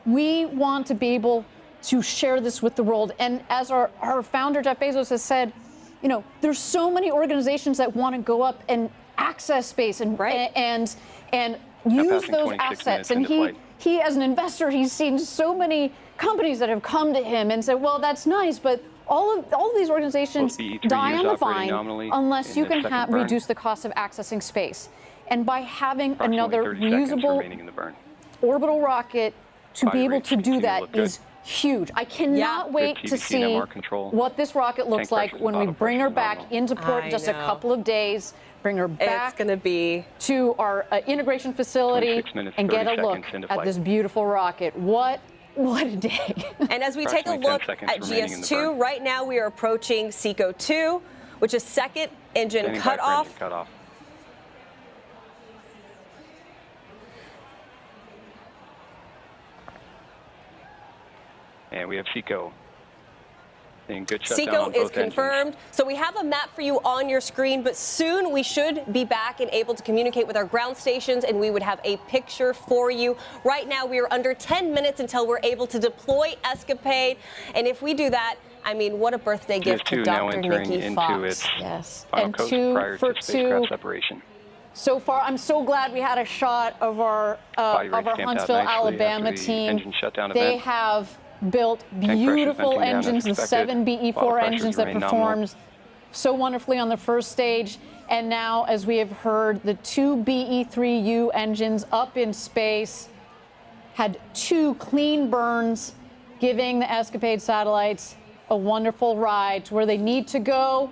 we want to be able to share this with the world. And as our founder, Jeff Bezos, has said, you know, there's so many organizations that want to go up and access space and use those assets. And he, as an investor, he's seen so many companies that have come to him and said, well, that's nice, but all of these organizations die on the vine unless you can reduce the cost of accessing space. And by having another reusable orbital rocket to be able to do that is huge. I cannot wait to see what this rocket looks like when we bring her back into port in just a couple of days. Bring her back to our integration facility and get a look at this beautiful rocket. What a day. And as we take a look at GS2, right now we are approaching SECO 2, which is second engine cutoff. And we have SECO Good shutdown Seco on is both engines. confirmed. So we have a map for you on your screen, but soon we should be back and able to communicate with our ground stations, and we would have a picture for you. Right now, we are under 10 minutes until we're able to deploy ESCAPADE. And if we do that, I mean, what a birthday gift to Dr. Nikki Fox. Yes. Final And coast two prior for to spacecraft two. separation. So far, I'm so glad we had a shot of our Huntsville, Alabama team. They have built beautiful engines, the 7 BE4 engines that performed so wonderfully on the first stage. And now, as we have heard, the 2 BE3U engines up in space had 2 clean burns, giving the ESCAPADE satellites a wonderful ride to where they need to go,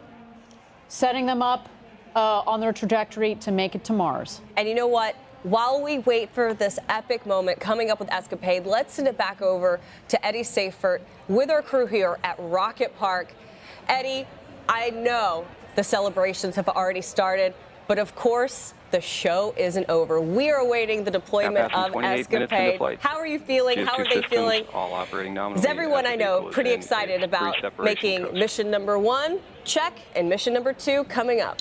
setting them up on their trajectory to make it to Mars. And you know what? While we wait for this epic moment coming up with ESCAPADE, let's send it back over to Eddie Seifert with our crew here at Rocket Park. Eddie, I know the celebrations have already started, but of course, the show isn't over. We are awaiting the deployment of ESCAPADE. How are you feeling? How are they feeling? All operating nominally. Is everyone I know pretty excited about making mission number 1 check and mission number 2 coming up?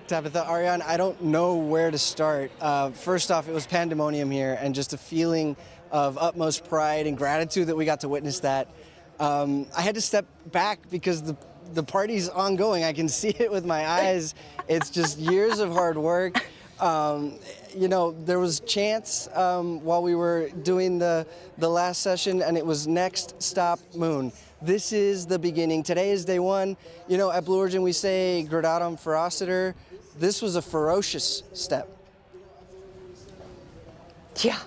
Tabitha, Ariane, I don't know where to start. First off, it was pandemonium here and just a feeling of utmost pride and gratitude that we got to witness that. I had to step back because the party's ongoing. I can see it with my eyes. It's just years of hard work. You know, there was chants while we were doing the last session, and it was next stop moon. This is the beginning. Today is day 1. You know, at Blue Origin we say gradatum ferociter. This was a ferocious step. Yeah,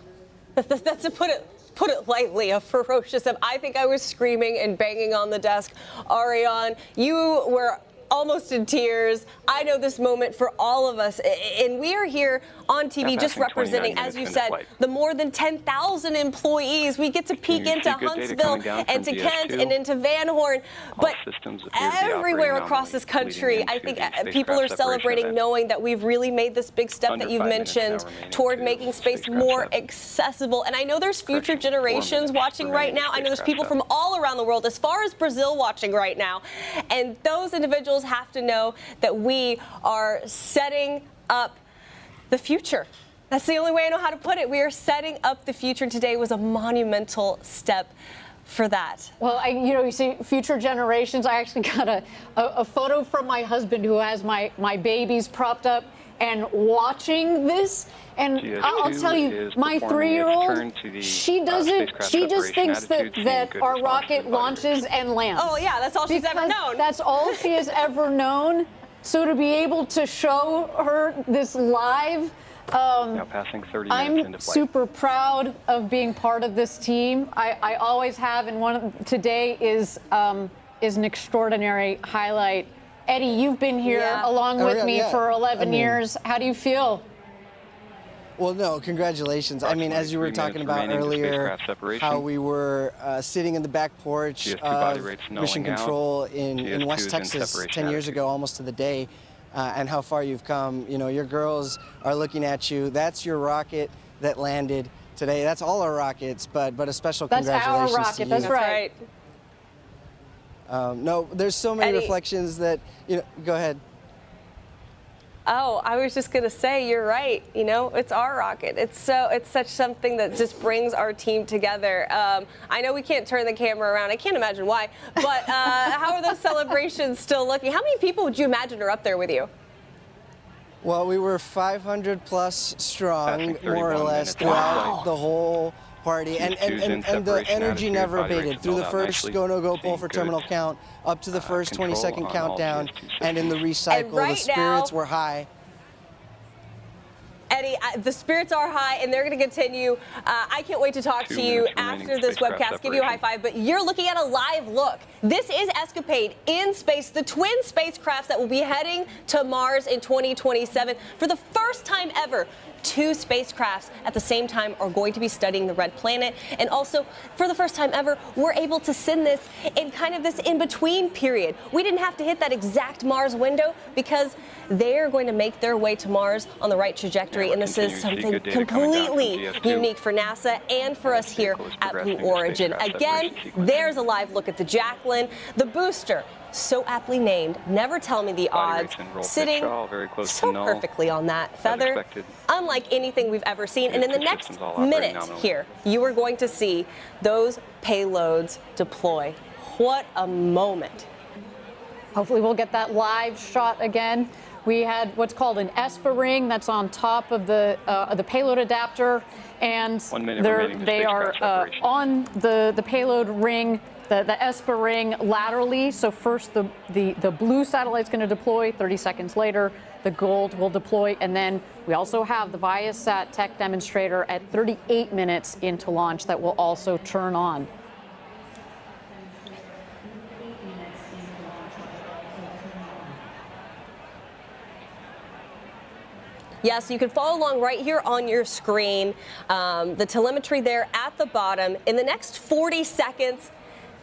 that's to put it lightly, a ferocious step. I think I was screaming and banging on the desk. Ariane, you were almost in tears. I know this moment for all of us, and we are here on TV just representing, as you said, the more than 10,000 employees. We get to peek into Huntsville and to Kent and into Van Horn, but everywhere across this country, I think people are celebrating knowing that we've really made this big step that you've mentioned toward making space more accessible. And I know there's future generations watching right now. I know there's people from all around the world, as far as Brazil, watching right now. And those individuals have to know that we are setting up the future. That's the only way I know how to put it. We are setting up the future. Today was a monumental step for that. Well, you see, future generations. I actually got a photo from my husband who has my babies propped up and watching this. And I'll tell you, my 3-year-old, she just thinks that our rocket launches and lands. Oh yeah, that's all she's ever known. That's all she has ever known. So to be able to show her this live, now passing 30 minutes into I'm flight. super proud of being part of this team. I always have, and today is an extraordinary highlight. Eddie, you've been here along with me for 11 years. How do you feel? Well, no, congratulations. I mean, as you were talking about earlier, how we were sitting in the back porch of Mission Control in West Texas 10 years ago, almost to the day, and how far you've come. You know, your girls are looking at you. That's your rocket that landed today. That's all our rockets, but a special congratulations to you. That's our rocket, that's right. No, there's so many reflections that, go ahead. Oh, I was just going to say, you're right. You know, it's our rocket. It's such something that just brings our team together. I know we can't turn the camera around. I can't imagine why. But how are those celebrations still looking? How many people would you imagine are up there with you? Well, we were 500 plus strong, more or less, throughout the whole party, and the energy never abated through the first go-no-go pull for terminal count up to the first 20-second countdown, and in the recycle, the spirits were high. Eddie, the spirits are high, and they're going to continue. I can't wait to talk to you after this webcast, give you a high five, but you're looking at a live look. This is ESCAPADE in space, the twin spacecrafts that will be heading to Mars in 2027. For the first time ever, 2 spacecrafts at the same time are going to be studying the red planet. And also, for the first time ever, we're able to send this in kind of this in-between period. We didn't have to hit that exact Mars window because they're going to make their way to Mars on the right trajectory. And this is something completely unique for NASA and for us here at Blue Origin. Again, there's a live look at the Jacqueline, the booster. So aptly named, never tell me the odds, sitting so perfectly on that feather, unlike anything we've ever seen. And in the next minute here, you are going to see those payloads deploy. What a moment. Hopefully we'll get that live shot again. We had what's called an ESPA ring that's on top of the payload adapter, and they are on the payload ring, the ESPA ring laterally. So first the blue satellite's going to deploy. 30 seconds later, the gold will deploy, and then we also have the Viasat tech demonstrator at 38 minutes into launch that will also turn on. Yes, you can follow along right here on your screen. The telemetry there at the bottom. In the next 40 seconds,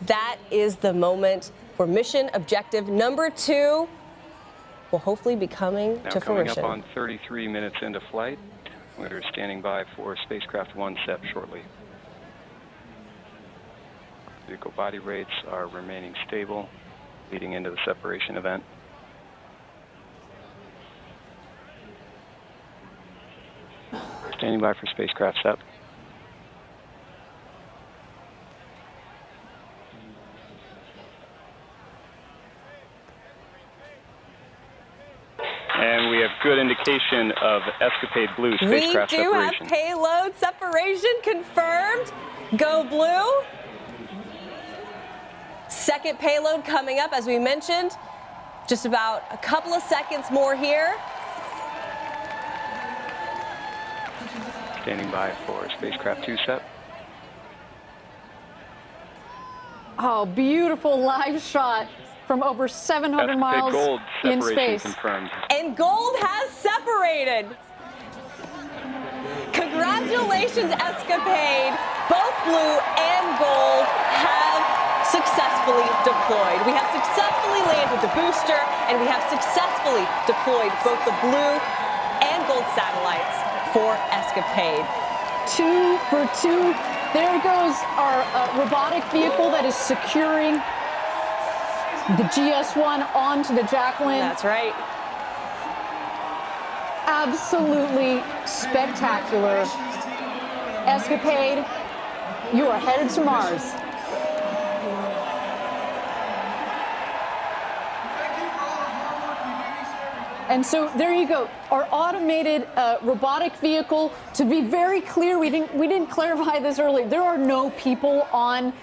that is the moment where mission objective number 2 will hopefully be coming to fruition. Coming up on 33 minutes into flight. We're standing by for spacecraft 1 SEP shortly. Vehicle body rates are remaining stable, leading into the separation event. Standing by for spacecraft SEP. And we have good indication of ESCAPADE Blue spacecraft separation. We do have payload separation confirmed. Go Blue. Second payload coming up, as we mentioned. Just about a couple of seconds more here. Standing by for spacecraft 2 SEP. Oh, beautiful live shot from over 700 miles gold in space. Confirmed. And gold has separated. Congratulations, ESCAPADE. Both blue and gold have successfully deployed. We have successfully landed the booster, and we have successfully deployed both the blue and gold satellites for ESCAPADE. 2 for 2. There goes our robotic vehicle that is securing the GS1 onto the Jacqueline. That's right. Absolutely spectacular. ESCAPADE, you are headed to Mars. And so there you go, our automated robotic vehicle. To be very clear, we didn't clarify this earlier. There are no people on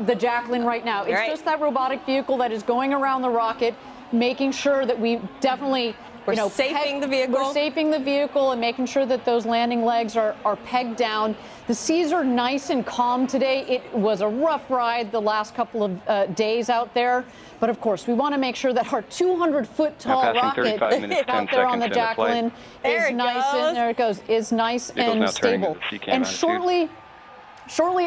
the Jacqueline right now. It's just that robotic vehicle that is going around the rocket, making sure that we definitely We're safing the vehicle. We're safing the vehicle and making sure that those landing legs are pegged down. The seas are nice and calm today. It was a rough ride the last couple of days out there. But of course, we want to make sure that our 200-foot tall rocket out there on the Jacqueline is nice and there it goes, is nice and stable. And shortly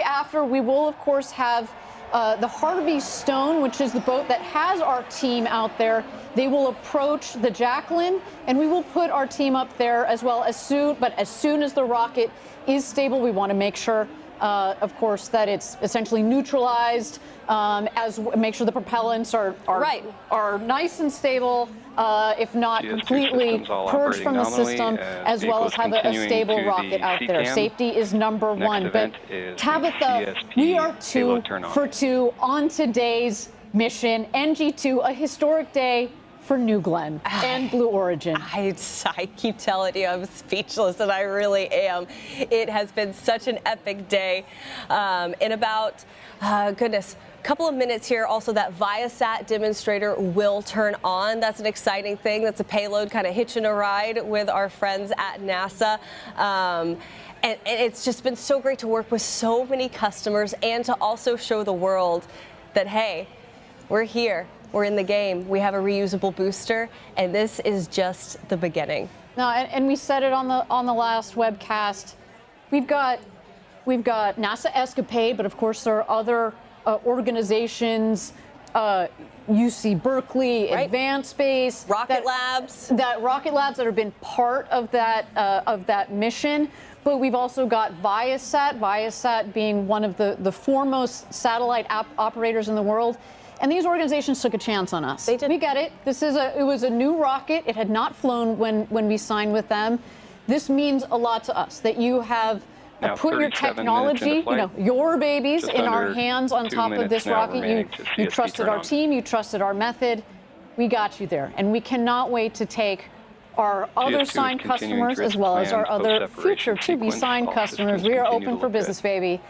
after, we will of course have the Harvey Stone, which is the boat that has our team out there. They will approach the Jacqueline, and we will put our team up there as well as soon. But as soon as the rocket is stable, we want to make sure, of course, that it's essentially neutralized. Make sure the propellants are nice and stable, if not completely purged from the system, as well as have a stable rocket out there. Safety is number one. But Tabitha, we are 2 for 2 on today's mission. NG-2, a historic day for New Glenn and Blue Origin. I keep telling you, I'm speechless, and I really am. It has been such an epic day. In about, goodness, couple of minutes here, also that Viasat demonstrator will turn on. That's an exciting thing. That's a payload kind of hitching a ride with our friends at NASA. And it's just been so great to work with so many customers and to also show the world that, hey, we're here. We're in the game. We have a reusable booster, and this is just the beginning. No, and we said it on the last webcast. We've got NASA ESCAPADE, but of course there are other organizations, UC Berkeley, Right. Advanced Space, Rocket Labs that have been part of that mission. But we've also got Viasat being one of the foremost satellite operators in the world. And these organizations took a chance on us. They did. We get it. It was a new rocket. It had not flown when we signed with them. This means a lot to us that you have Now, put your 37 technology, minutes into flight. your babies Just in our under hands on 2 top of minutes this now rocket. remaining to You CSP trusted turn our on. team. You trusted our method. We got you there, and we cannot wait to take our other GS2 is signed continuing customers through its as well as our planned other post-separation future to-be sequence. signed All customers. systems We are continue to open for look good. business, baby.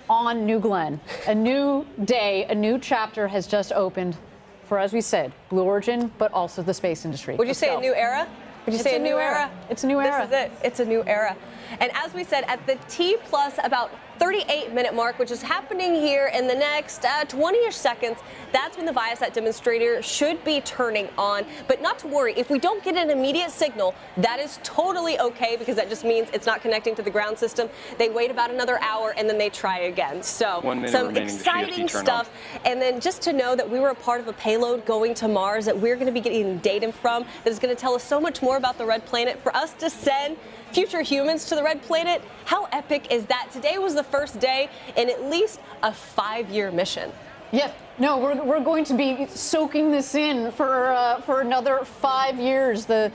On New Glenn, a new day, a new chapter has just opened for, as we said, Blue Origin, but also the space industry. Would you Let's say go. a new era? Would you It's say a new era. It's a new era. This is it. It's a new era. And as we said, at the T plus about 38-minute mark, which is happening here in the next 20-ish seconds, that's when the Viasat demonstrator should be turning on. But not to worry, if we don't get an immediate signal, that is totally okay, because that just means it's not connecting to the ground system. They wait about another hour and then they try again. So 1 minute some remaining to exciting CSP turn on. stuff. And then just to know that we were a part of a payload going to Mars that we're going to be getting data from that is going to tell us so much more about the Red Planet. For us to send future humans to the Red Planet, how epic is that? Today was the first day in at least a 5-year mission. Yeah, no, we're going to be soaking this in for another 5 years. The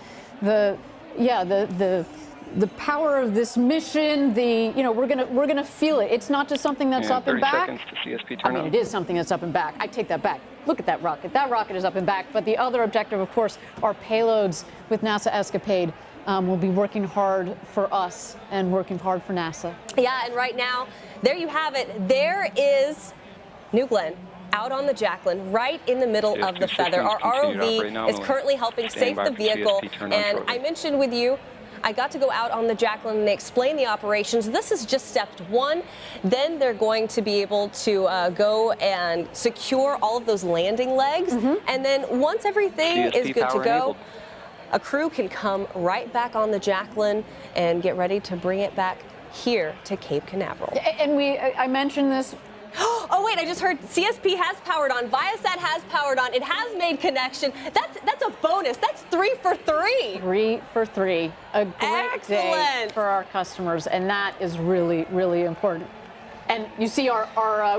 power of this mission. We're gonna feel it. It's not just something that's up and 30 back. seconds to CSP I turn mean, on. it is something that's up and back. I take that back. Look at that rocket. That rocket is up and back. But the other objective, of course, are payloads with NASA ESCAPADE. Will be working hard for us and working hard for NASA. Yeah, and right now, there you have it. There is New Glenn out on the Jacqueline, right in the middle of the feather. Our ROV is currently helping save the vehicle. And I mentioned with you, I got to go out on the Jacqueline and they explain the operations. This is just step 1. Then they're going to be able to go and secure all of those landing legs. And then once everything CSP is good to power go, enabled. a crew can come right back on the Jacqueline and get ready to bring it back here to Cape Canaveral. And I mentioned this. Oh wait, I just heard CSP has powered on, Viasat has powered on, it has made connection. That's a bonus. That's 3 for 3. 3 for 3. A great day for our customers, and that is really, really important. And you see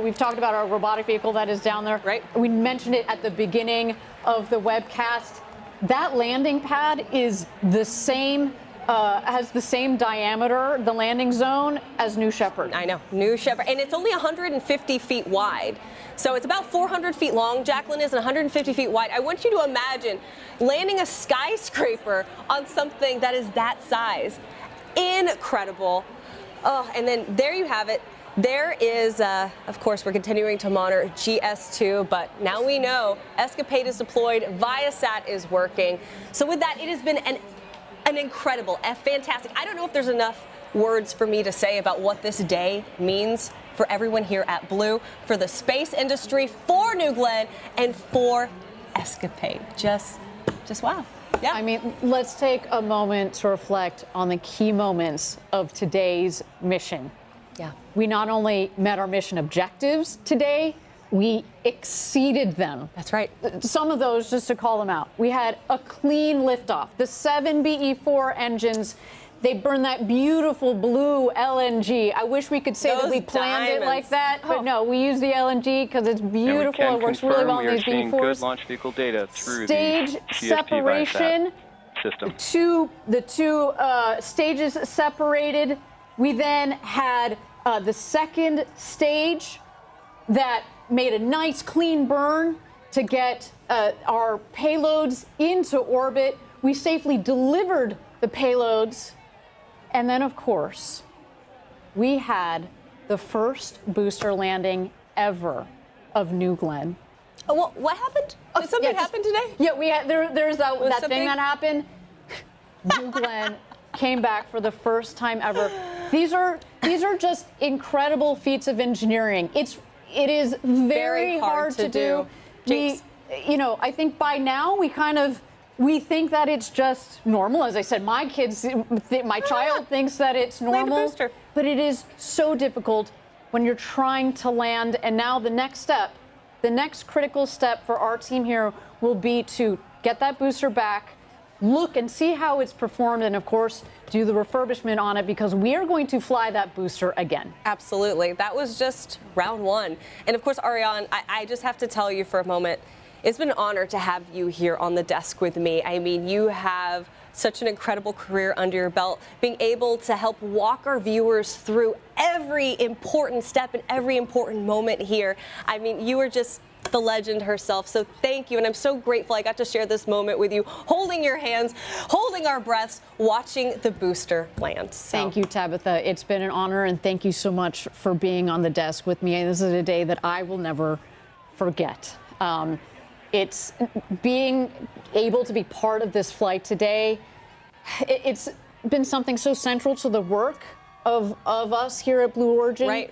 we've talked about our robotic vehicle that is down there. Right. We mentioned it at the beginning of the webcast. That landing pad is the same, has the same diameter, the landing zone, as New Shepard. I know, New Shepard, and it's only 150 feet wide. So it's about 400 feet long, Jacqueline is, and 150 feet wide. I want you to imagine landing a skyscraper on something that is that size. Incredible. Oh, and then there you have it. There is, of course, we're continuing to monitor GS2, but now we know ESCAPADE is deployed, Viasat is working. So with that, it has been an incredible, fantastic. I don't know if there's enough words for me to say about what this day means for everyone here at Blue, for the space industry, for New Glenn, and for ESCAPADE. Just wow. Yeah. I mean, let's take a moment to reflect on the key moments of today's mission. Yeah. We not only met our mission objectives today, we exceeded them. That's right. Some of those, just to call them out. We had a clean liftoff. The 7 BE-4 engines, they burn that beautiful blue LNG. I wish we could say that we planned it like that, but no, we use the LNG because it's beautiful. It works really well in these BE-4s. Good launch vehicle data through Stage the CSP separation. system. The two stages separated. We then had the second stage that made a nice clean burn to get our payloads into orbit. We safely delivered the payloads. And then, of course, we had the first booster landing ever of New Glenn. Oh, what happened? Did something happen today? Yeah, we had there's that thing that happened. New Glenn came back for the first time ever. These are just incredible feats of engineering. It is very hard to do. I think by now we kind of We think that it's just normal. As I said, my child thinks that it's normal, but it is so difficult when you're trying to land. And now the next critical step for our team here will be to get that booster back, look and see how it's performed, and of course, do the refurbishment on it, because we are going to fly that booster again. Absolutely. That was just round one. And of course, Ariane, I just have to tell you for a moment, it's been an honor to have you here on the desk with me. I mean, you have such an incredible career under your belt, being able to help walk our viewers through every important step and every important moment here. I mean, you are just the legend herself. So thank you. And I'm so grateful I got to share this moment with you, holding your hands, holding our breaths, watching the booster land. So. Thank you, Tabitha. It's been an honor, and thank you so much for being on the desk with me. This is a day that I will never forget. It's being able to be part of this flight today. It's been something so central to the work of us here at Blue Origin. Right.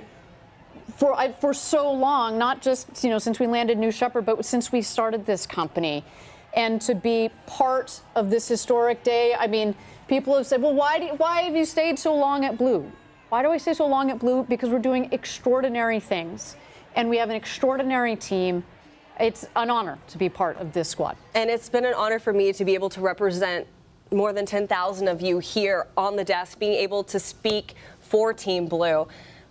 For so long, not just since we landed New Shepard, but since we started this company, and to be part of this historic day. I mean, people have said, well, why have you stayed so long at Blue? Why do I stay so long at Blue? Because we're doing extraordinary things, and we have an extraordinary team. It's an honor to be part of this squad. And it's been an honor for me to be able to represent more than 10,000 of you here on the desk, being able to speak for Team Blue.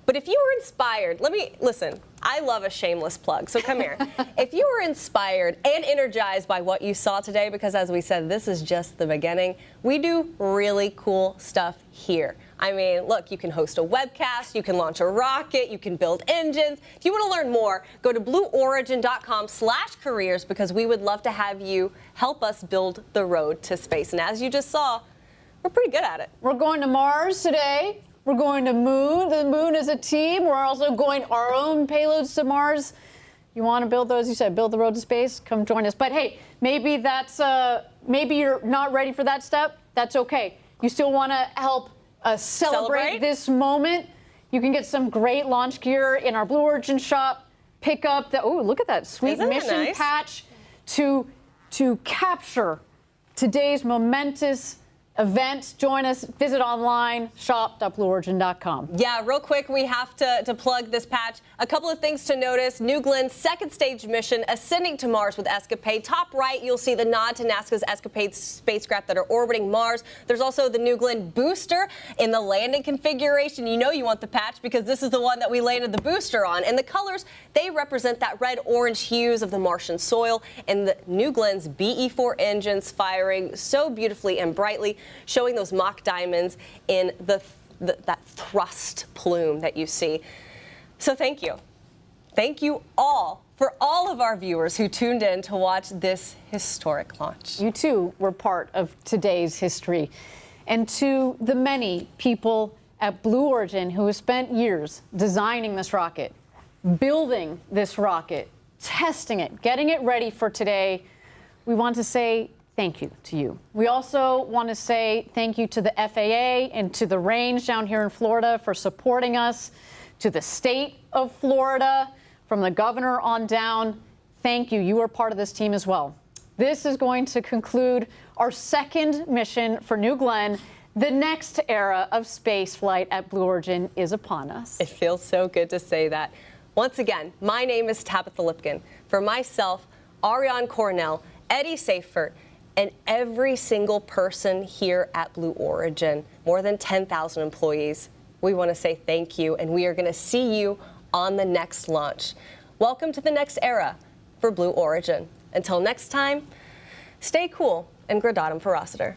But if you were inspired, listen, I love a shameless plug, so come here. If you were inspired and energized by what you saw today, because as we said, this is just the beginning, we do really cool stuff here. I mean, look, you can host a webcast, you can launch a rocket, you can build engines. If you want to learn more, go to blueorigin.com/careers, because we would love to have you help us build the road to space. And as you just saw, we're pretty good at it. We're going to Mars today. We're going to Moon. The Moon is a team. We're also going our own payloads to Mars. You want to build those, you said, build the road to space? Come join us. But hey, maybe maybe you're not ready for that step. That's okay. You still want to help celebrate this moment. You can get some great launch gear in our Blue Origin shop. Pick up the, look at that sweet mission patch to capture today's momentous event. Join us, visit online, shop.blueorigin.com. Yeah, real quick, we have to plug this patch. A couple of things to notice. New Glenn's second stage mission, ascending to Mars with ESCAPADE. Top right, you'll see the nod to NASA's ESCAPADE spacecraft that are orbiting Mars. There's also the New Glenn booster in the landing configuration. You know you want the patch because this is the one that we landed the booster on. And the colors, they represent that red-orange hues of the Martian soil, and the New Glenn's BE-4 engines firing so beautifully and brightly, showing those mock diamonds in that thrust plume that you see. So thank you. Thank you all for all of our viewers who tuned in to watch this historic launch. You too were part of today's history. And to the many people at Blue Origin who have spent years designing this rocket, building this rocket, testing it, getting it ready for today, we want to say thank you to you. We also want to say thank you to the FAA and to the range down here in Florida for supporting us, to the state of Florida, from the governor on down. Thank you. You are part of this team as well. This is going to conclude our second mission for New Glenn. The next era of space flight at Blue Origin is upon us. It feels so good to say that. Once again, my name is Tabitha Lipkin. For myself, Ariane Cornell, Eddie Seifert, and every single person here at Blue Origin, more than 10,000 employees, we want to say thank you, and we are going to see you on the next launch. Welcome to the next era for Blue Origin. Until next time, stay cool and gradatum ferociter.